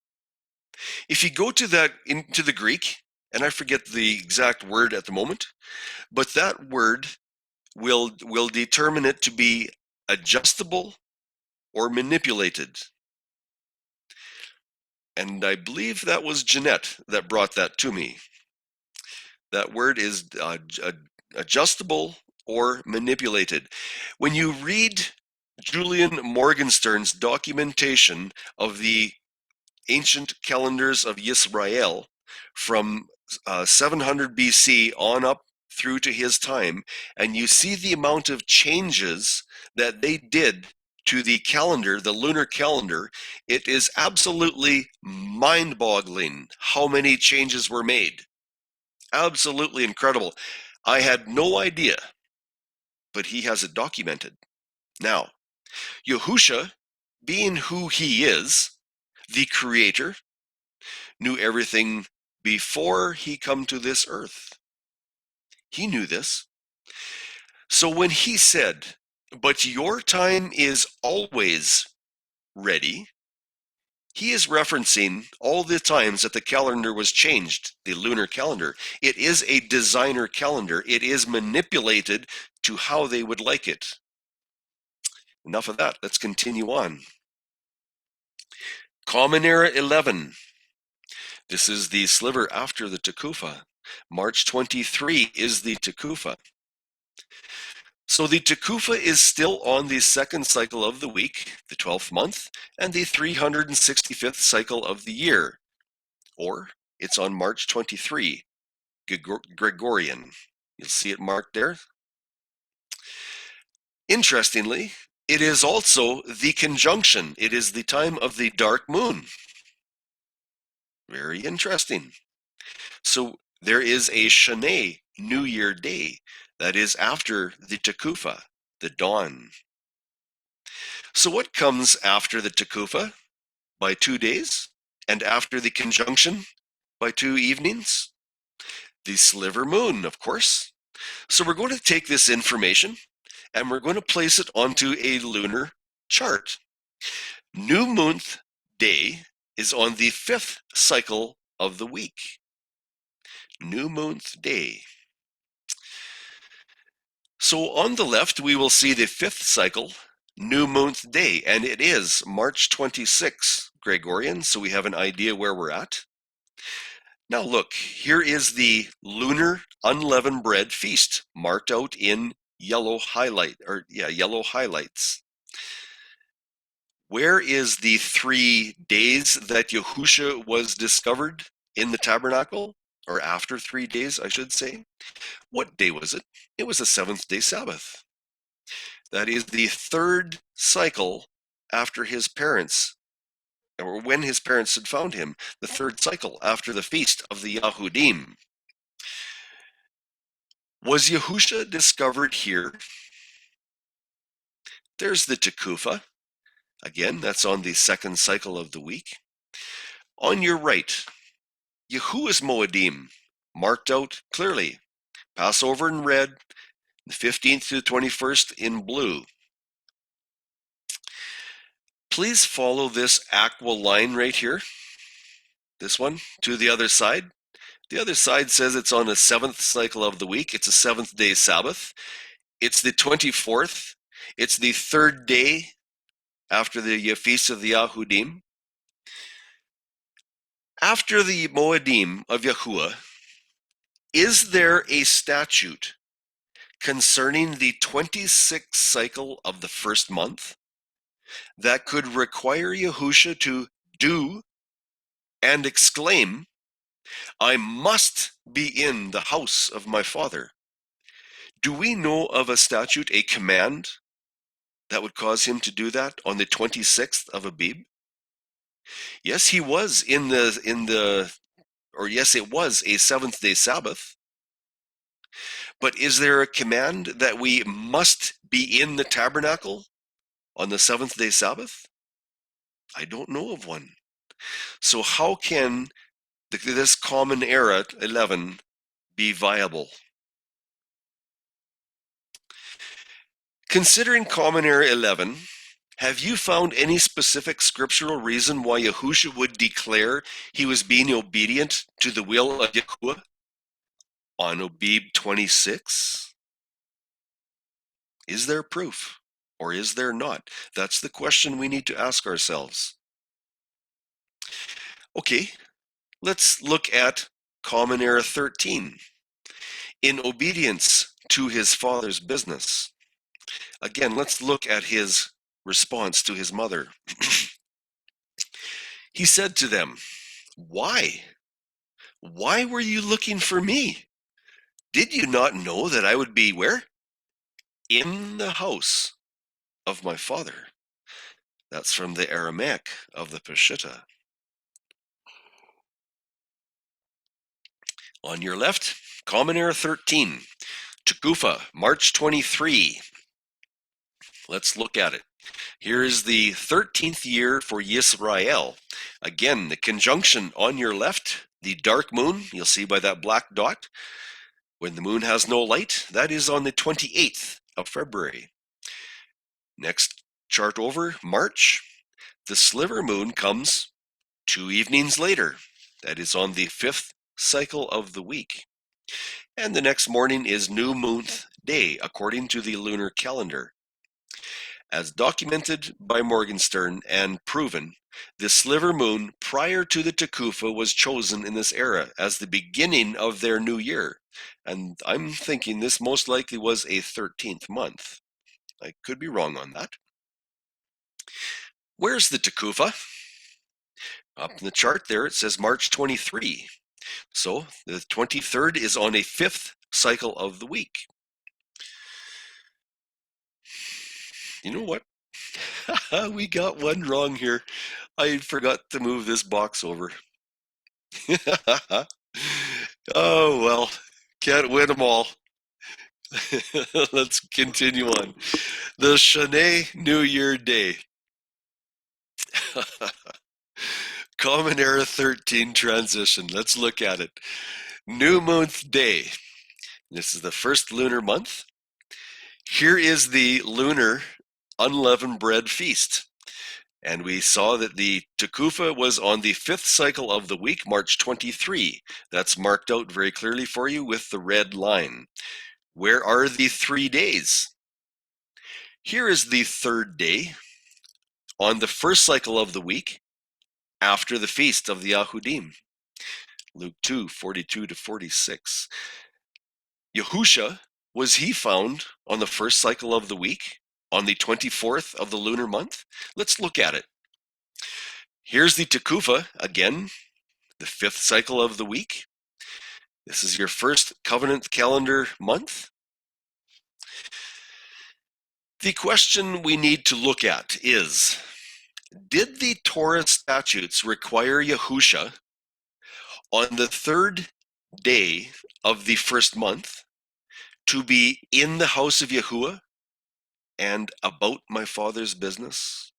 If you go to into the Greek, and I forget the exact word at the moment, but that word will determine it to be adjustable or manipulated. And I believe that was Jeanette that brought that to me. That word is adjustable or manipulated. When you read Julian Morgenstern's documentation of the ancient calendars of Yisrael from 700 BC on up through to his time, and you see the amount of changes that they did to the calendar, the lunar calendar, it is absolutely mind-boggling how many changes were made. Absolutely incredible. I had no idea, but he has it documented. Now, Yahusha, being who he is, the creator, knew everything before he come to this earth. He knew this. So when he said, "But your time is always ready," he is referencing all the times that the calendar was changed, the lunar calendar. It is a designer calendar. It is manipulated to how they would like it. enough of that. Let's continue on. Common Era 11. This is the sliver after the Tekufa. March 23 is the Tekufa. So the Tekufa is still on the second cycle of the week, the 12th month, and the 365th cycle of the year. Or it's on March 23, Gregorian. You'll see it marked there. Interestingly, it is also the conjunction. It is the time of the dark moon. Very interesting. So there is a Shana, New Year Day, that is after the Tekufa, the dawn. So what comes after the Tekufa? By 2 days, and after the conjunction by 2 evenings? The Sliver Moon, of course. So we're going to take this information and we're going to place it onto a lunar chart. New Moon Day is on the 5th cycle of the week. New Moon Day. So on the left, we will see the 5th cycle, New Moon Day, and it is March 26, Gregorian, so we have an idea where we're at. Now look, here is the lunar unleavened bread feast, marked out in yellow highlights. Where is the 3 days that Yahusha was discovered in the tabernacle? Or after 3 days, I should say. What day was it? It was the 7th-day Sabbath. That is the 3rd cycle after his parents, or when his parents had found him, the 3rd cycle after the feast of the Yahudim. Was Yahusha discovered here? There's the Tekufa. Again, that's on the 2nd cycle of the week. On your right, Yahuwah's Moedim, marked out clearly. Passover in red, the 15th to the 21st in blue. Please follow this aqua line right here, this one, to the other side. The other side says it's on the 7th cycle of the week. It's a 7th-day Sabbath. It's the 24th. It's the 3rd day after the Feast of the Yahudim. After the Moedim of Yahuwah, is there a statute concerning the 26th cycle of the 1st month that could require Yahusha to do and exclaim, "I must be in the house of my father"? Do we know of a statute, a command, that would cause him to do that on the 26th of Abib? Yes, he was yes, it was a 7th-day Sabbath. But is there a command that we must be in the tabernacle on the 7th-day Sabbath? I don't know of one. So how can this Common Era 11 be viable? Considering Common Era 11, have you found any specific scriptural reason why Yahusha would declare he was being obedient to the will of Yahuwah on Abib 26? Is there proof, or is there not? That's the question we need to ask ourselves. Okay, let's look at Common Era 13. In obedience to his father's business. Again, let's look at his response to his mother. He said to them, "Why? Why were you looking for me? Did you not know that I would be where? In the house of my father." That's from the Aramaic of the Peshitta. On your left, Common Era 13, Tekufa, March 23. Let's look at it. Here is the 13th year for Yisrael. Again, the conjunction on your left, the dark moon, you'll see by that black dot, when the moon has no light, that is on the 28th of February. Next chart over, March. The Sliver Moon comes 2 evenings later. That is on the 5th cycle of the week. And the next morning is New Moon Day, according to the lunar calendar. As documented by Morgenstern and proven, the Sliver Moon prior to the Tekufa was chosen in this era as the beginning of their new year. And I'm thinking this most likely was a 13th month. I could be wrong on that. Where's the Tekufa? Up in the chart there, it says March 23. So the 23rd is on a 5th cycle of the week. You know what? We got one wrong here. I forgot to move this box over. Oh, well, can't win them all. Let's continue on. The Shanae New Year Day. Common Era 13 transition. Let's look at it. New Month Day. This is the first lunar month. Here is the lunar unleavened bread feast. And we saw that the Tekufa was on the 5th cycle of the week, March 23. That's marked out very clearly for you with the red line. Where are the 3 days? Here is the 3rd day on the 1st cycle of the week after the feast of the Yahudim. Luke 2, 42 to 46. Yahusha, was he found on the 1st cycle of the week, on the 24th of the lunar month? Let's look at it. Here's the Tekufa, again, the 5th cycle of the week. This is your first covenant calendar month. The question we need to look at is, did the Torah statutes require Yahusha on the 3rd day of the 1st month to be in the house of Yahuwah and about my Father's business?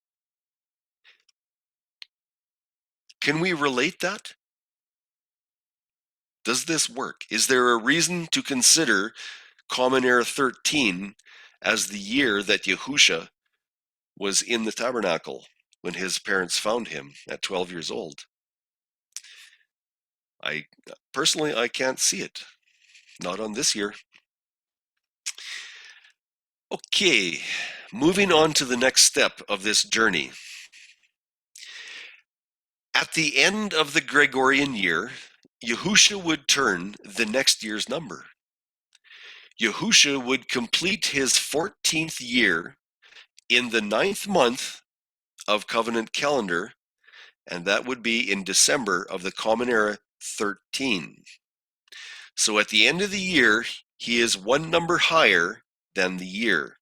Can we relate that? Does this work? Is there a reason to consider Common Era 13 as the year that Yahusha was in the tabernacle when his parents found him at 12 years old? Personally, I can't see it. Not on this year. Okay, moving on to the next step of this journey. At the end of the Gregorian year, Yahusha would turn the next year's number. Yahusha would complete his 14th year in the 9th month of covenant calendar, and that would be in December of the Common Era 13. So at the end of the year, he is one number higher than the year.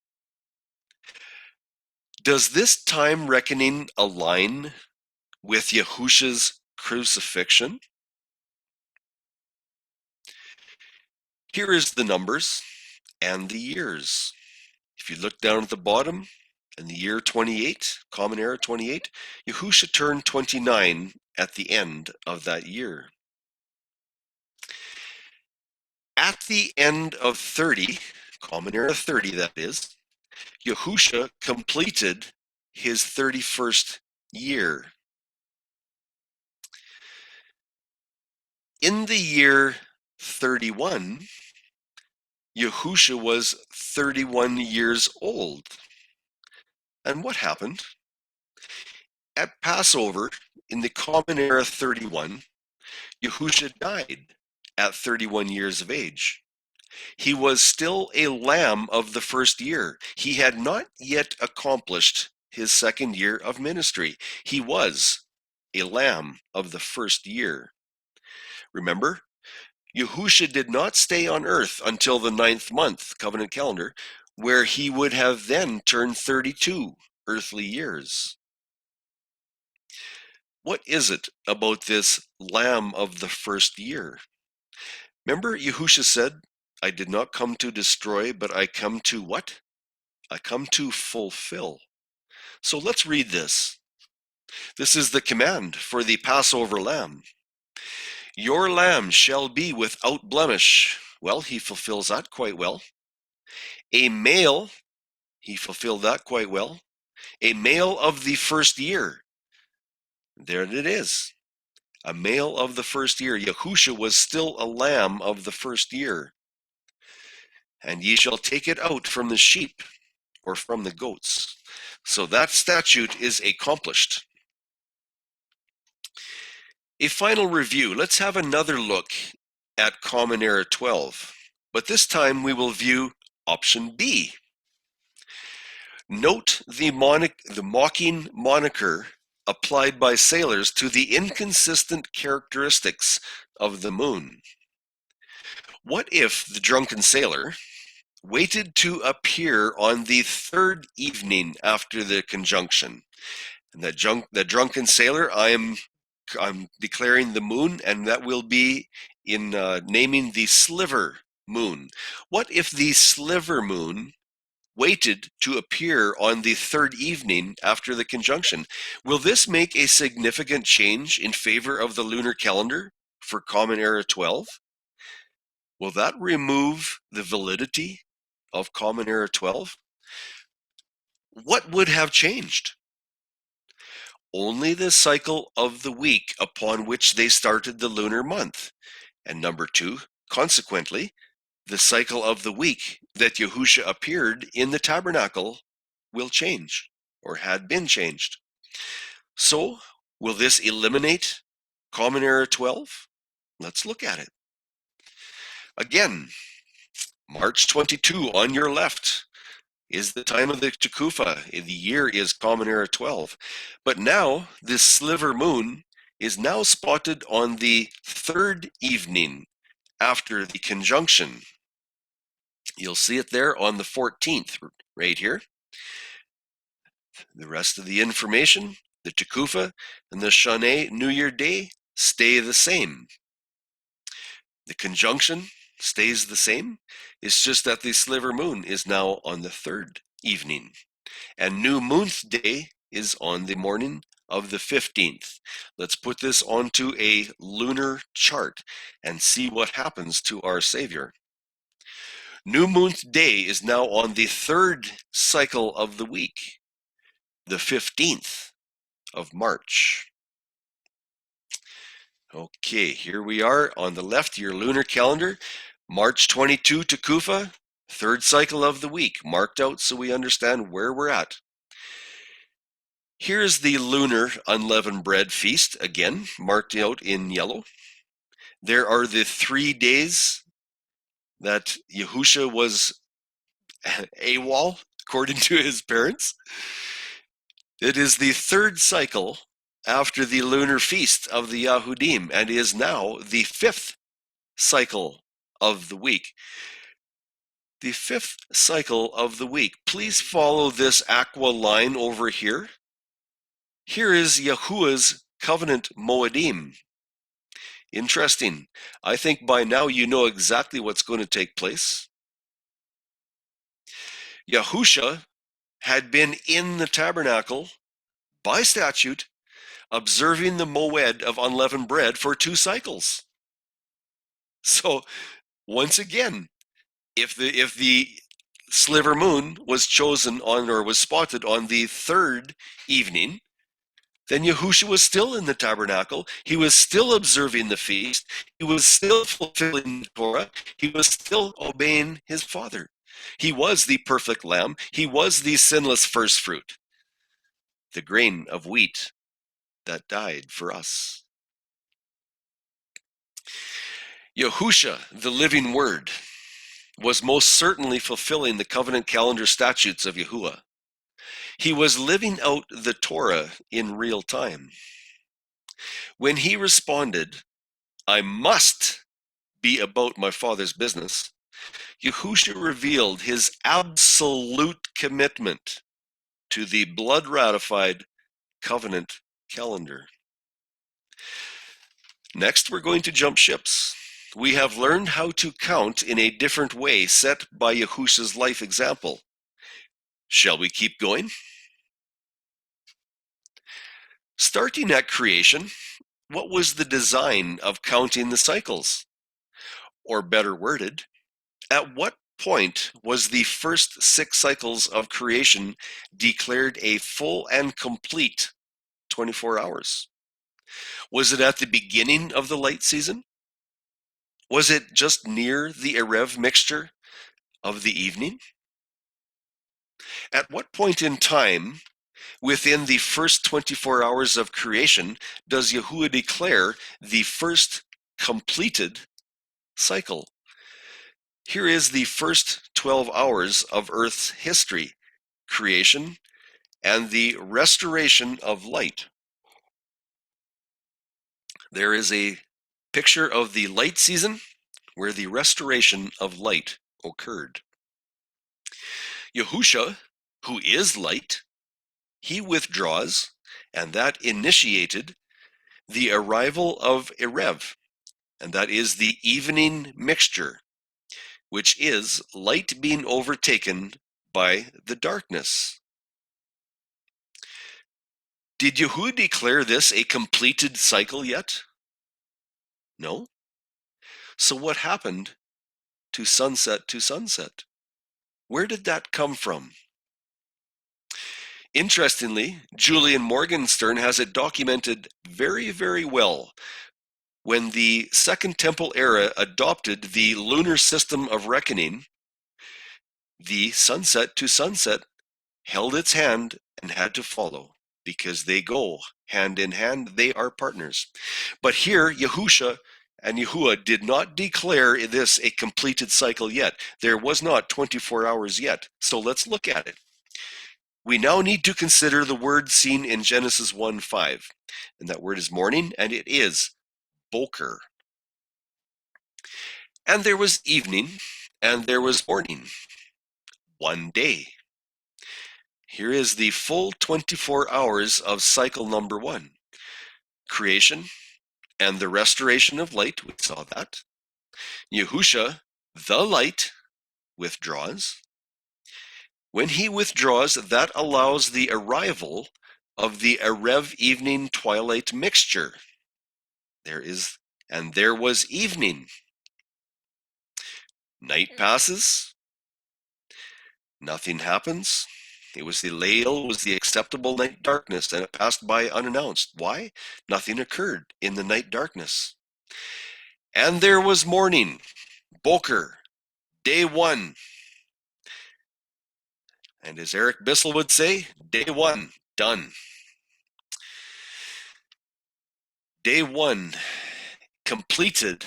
Does this time reckoning align with Yahusha's crucifixion? Here is the numbers and the years. If you look down at the bottom, in the year 28, Common Era 28, Yahusha turned 29 at the end of that year. At the end of 30, Common Era 30 that is, Yahusha completed his 31st year. In the year 31, Yahusha was 31 years old. And what happened? At Passover, in the Common Era 31, Yahusha died at 31 years of age. He was still a lamb of the first year. He had not yet accomplished his 2nd year of ministry. He was a lamb of the first year. Remember, Yahusha did not stay on earth until the 9th month, covenant calendar, where he would have then turned 32 earthly years. What is it about this lamb of the first year? Remember, Yahusha said, I did not come to destroy, but I come to what? I come to fulfill. So let's read this. This is the command for the Passover lamb. Your lamb shall be without blemish. Well, he fulfills that quite well. A male, he fulfilled that quite well. A male of the first year. There it is. A male of the first year. Yahusha was still a lamb of the first year. And ye shall take it out from the sheep or from the goats. So that statute is accomplished. A final review. Let's have another look at Common Era 12. But this time we will view option B. Note the mocking moniker applied by sailors to the inconsistent characteristics of the moon. What if the drunken sailor waited to appear on the third evening after the conjunction? And the drunken sailor, I'm declaring the moon, and that will be in naming the Sliver Moon. What if the Sliver Moon waited to appear on the third evening after the conjunction? Will this make a significant change in favor of the lunar calendar for Common Era 12? Will that remove the validity of Common Era 12? What would have changed? Only the cycle of the week upon which they started the lunar month. And number two, consequently, the cycle of the week that Yahusha appeared in the tabernacle will change, or had been changed. So, will this eliminate Common Era 12? Let's look at it. Again, March 22 on your left is the time of the Tekufa. The year is Common Era 12. But now, this Sliver Moon is now spotted on the third evening after the conjunction. You'll see it there on the 14th, right here. The rest of the information, the Tekufa and the Shana New Year Day, stay the same. The conjunction stays the same. It's just that the Sliver Moon is now on the third evening. And New Moon's Day is on the morning of the 15th. Let's put this onto a lunar chart and see what happens to our Savior. New Moon's Day is now on the third cycle of the week, the 15th of March. Okay, here we are on the left, your lunar calendar, March 22 Tekufa, third cycle of the week, marked out so we understand where we're at. Here's the lunar unleavened bread feast, again, marked out in yellow. There are the 3 days that Yahusha was AWOL, according to his parents. It is the third cycle after the lunar feast of the Yahudim, and is now the fifth cycle of the week. The fifth cycle of the week. Please follow this aqua line over here. Here is Yahuwah's covenant Moedim. Interesting. I think by now you know exactly what's going to take place. Yahusha had been in the tabernacle by statute, observing the moed of unleavened bread for 2 cycles. So once again, if the Sliver Moon was chosen on, or was spotted on, the third evening, then Yahushua was still in the tabernacle. He was still observing the feast. He was still fulfilling the Torah. He was still obeying his Father. He was the perfect lamb. He was the sinless first fruit, the grain of wheat that died for us. Yahusha, the living word, was most certainly fulfilling the covenant calendar statutes of Yahuwah. He was living out the Torah in real time. When he responded, "I must be about my Father's business," Yahusha revealed his absolute commitment to the blood-ratified covenant calendar. Next, we're going to jump ships. We have learned how to count in a different way set by Yahusha's life example. Shall we keep going? Starting at creation, what was the design of counting the cycles? Or better worded, at what point was the first 6 cycles of creation declared a full and complete 24 hours? Was it at the beginning of the light season? Was it just near the Erev mixture of the evening? At what point in time within the first 24 hours of creation does Yahuwah declare the first completed cycle. Here is the first 12 hours of Earth's history, creation, and the restoration of light. There is a picture of the light season where the restoration of light occurred. Yahusha, who is light, he withdraws, and that initiated the arrival of Erev, and that is the evening mixture, which is light being overtaken by the darkness. Did Yahuwah declare this a completed cycle yet? No. So what happened to sunset to sunset? Where did that come from? Interestingly, Julian Morgenstern has it documented very, very well. When the Second Temple era adopted the lunar system of reckoning, the sunset to sunset held its hand and had to follow, because they go hand in hand, they are partners. But here, Yahusha and Yahuwah did not declare this a completed cycle yet. There was not 24 hours yet. So let's look at it. We now need to consider the word seen in Genesis 1:5. And that word is morning, and it is boker. And there was evening, and there was morning, one day. Here is the full 24 hours of cycle number 1. Creation and the restoration of light, we saw that. Yahusha, the light, withdraws. When he withdraws, that allows the arrival of the Erev evening twilight mixture. There was evening. Night passes. Nothing happens. It was the Leil, was the acceptable night darkness, and it passed by unannounced. Why? Nothing occurred in the night darkness. And there was morning, Boker, day 1. And as Eric Bissell would say, day 1, done. Day 1, completed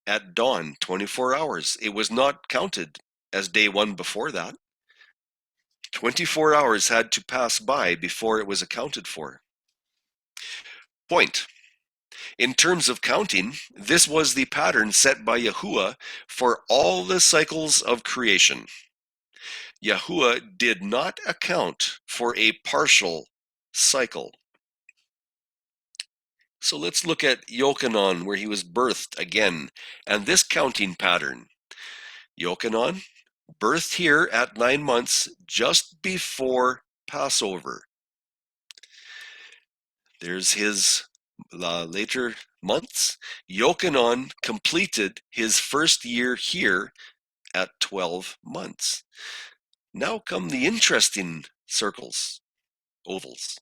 at dawn, 24 hours. It was not counted as day 1 before that. 24 hours had to pass by before it was accounted for. Point. In terms of counting, this was the pattern set by Yahuwah for all the cycles of creation. Yahuwah did not account for a partial cycle. So let's look at Yochanan, where he was birthed again, and this counting pattern. Yochanan, birthed here at 9 months, just before Passover. There's his later months. Yochanan completed his first year here at 12 months. Now come the interesting circles, ovals.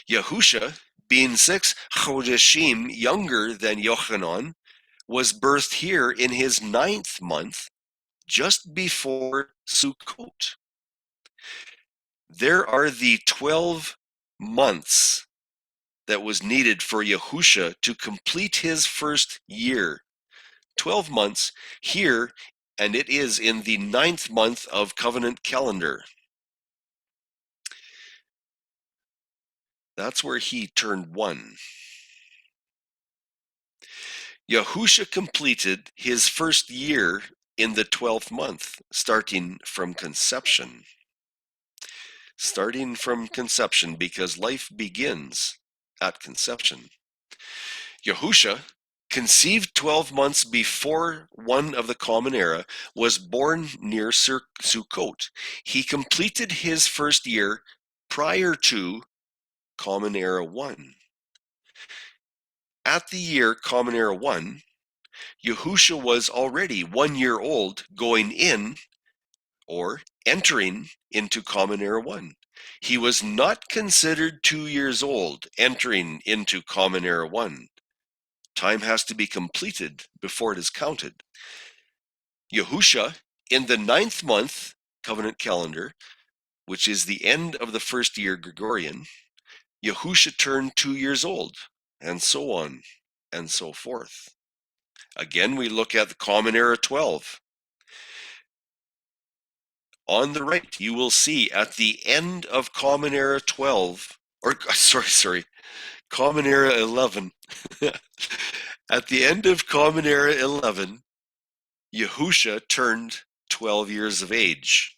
Yahusha, being 6 chodeshim younger than Yochanan, was birthed here in his 9th month, just before Sukkot. There are the 12 months that was needed for Yahusha to complete his first year. 12 months here, and it is in the 9th month of covenant calendar. That's where he turned 1. Yahusha completed his first year in the 12th month, starting from conception. Starting from conception, because life begins at conception. Yahusha, conceived 12 months before one of the common era, was born near Sukkot. He completed his first year prior to common era 1. At the year common era 1, Yahusha was already 1 year old, going in or entering into common era 1. He was not considered 2 years old entering into common era 1. Time has to be completed before it is counted. Yahusha, in the 9th month covenant calendar, which is the end of the first year Gregorian, Yahusha turned 2 years old, and so on and so forth. Again, we look at the Common Era 12. On the right, you will see at the end of Common Era 12, or sorry, Common Era 11. At the end of Common Era 11, Yahusha turned 12 years of age.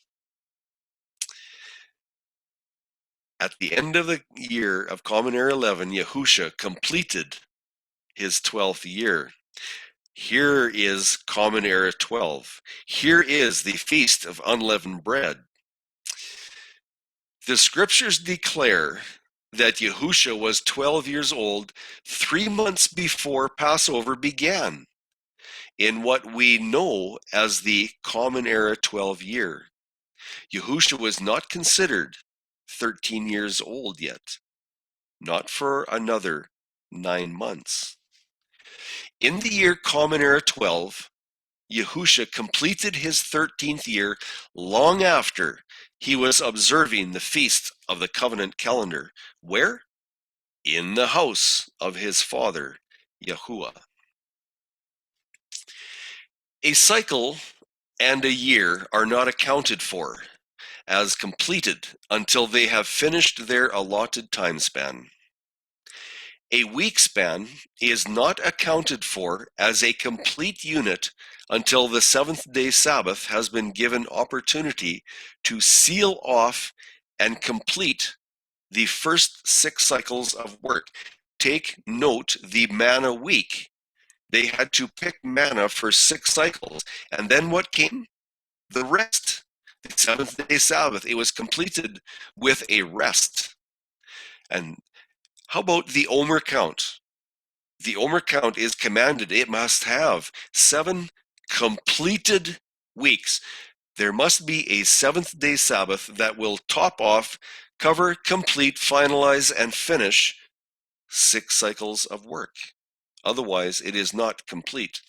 At the end of the year of Common Era 11, Yahusha completed his 12th year. Here is Common Era 12. Here is the Feast of Unleavened Bread. The scriptures declare that Yahusha was 12 years old 3 months before Passover began, in what we know as the Common Era 12 year. Yahusha was not considered 13 years old yet, not for another 9 months. In the year Common Era 12, Yahusha completed his 13th year long after he was observing the Feast of the Covenant calendar. Where? In the house of his father, Yahuwah. A cycle and a year are not accounted for as completed until they have finished their allotted time span. A week span is not accounted for as a complete unit until the seventh-day Sabbath has been given opportunity to seal off and complete the first 6 cycles of work. Take note, the manna week. They had to pick manna for 6 cycles. And then what came? The rest. The seventh-day Sabbath. It was completed with a rest. And how about the Omer count? The Omer count is commanded. It must have 7 completed weeks. There must be a 7th-day Sabbath that will top off, cover, complete, finalize, and finish 6 cycles of work. Otherwise, it is not complete.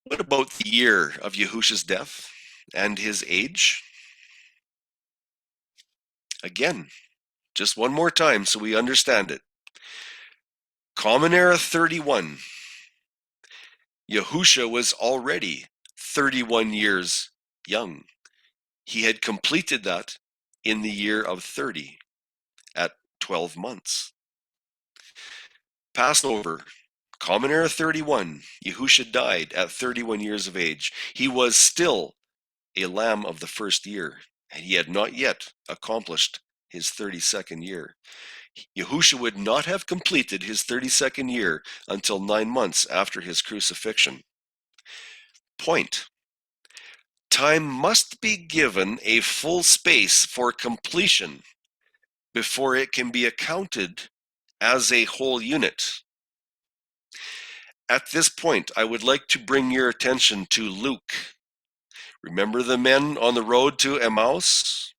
What about the year of Yahusha's death and his age? Again, just one more time so we understand it. Common Era 31. Yahusha was already 31 years young. He had completed that in the year of 30 at 12 months. Passover, Common Era 31. Yahusha died at 31 years of age. He was still a lamb of the first year, and he had not yet accomplished his 32nd year. Yahusha would not have completed his 32nd year until 9 months after his crucifixion. Point. Time must be given a full space for completion before it can be accounted as a whole unit. At this point, I would like to bring your attention to Luke. Remember the men on the road to Emmaus?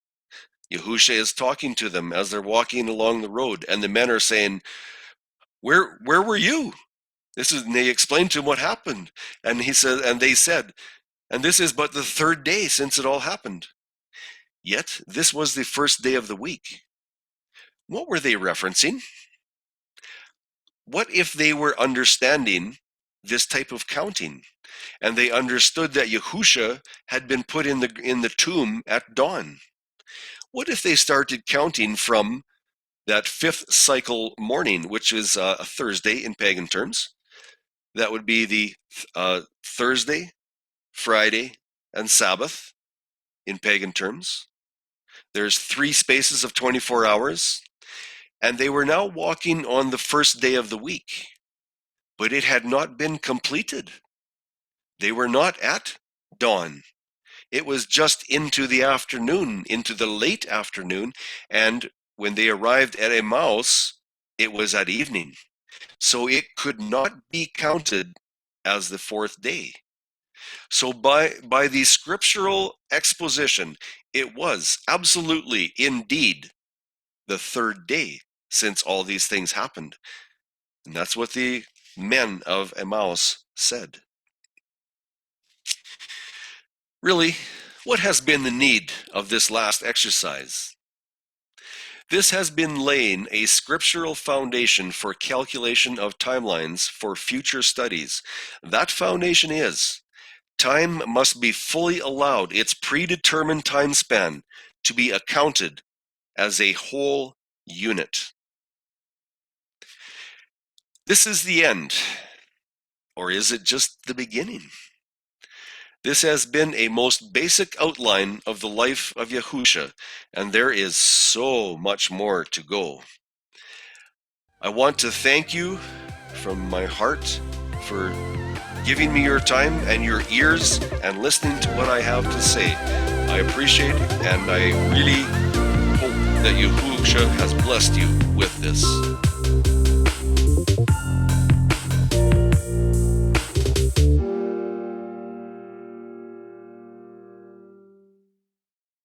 Yahusha is talking to them as they're walking along the road, and the men are saying, Where were you? And they explained to him what happened. And he said, and they said, and this is but the 3rd day since it all happened. Yet this was the first day of the week. What were they referencing? What if they were understanding this type of counting, and they understood that Yahusha had been put in the tomb at dawn? What if they started counting from that 5th cycle morning, which is a Thursday in pagan terms? That would be the Thursday, Friday, and Sabbath in pagan terms. There's 3 spaces of 24 hours, and they were now walking on the first day of the week, but it had not been completed. They were not at dawn. It was just into the afternoon, into the late afternoon, and when they arrived at Emmaus, it was at evening. So it could not be counted as the 4th day. So by the scriptural exposition, it was absolutely, indeed, the 3rd day since all these things happened. And that's what the men of Emmaus said. Really, What has been the need of this last exercise? This has been laying a scriptural foundation for calculation of timelines for future studies. That foundation is: time must be fully allowed its predetermined time span to be accounted as a whole unit. This is the end, or is it just the beginning? This has been a most basic outline of the life of Yahusha, and there is so much more to go. I want to thank you from my heart for giving me your time and your ears and listening to what I have to say. I appreciate it, and I really hope that Yahusha has blessed you with this.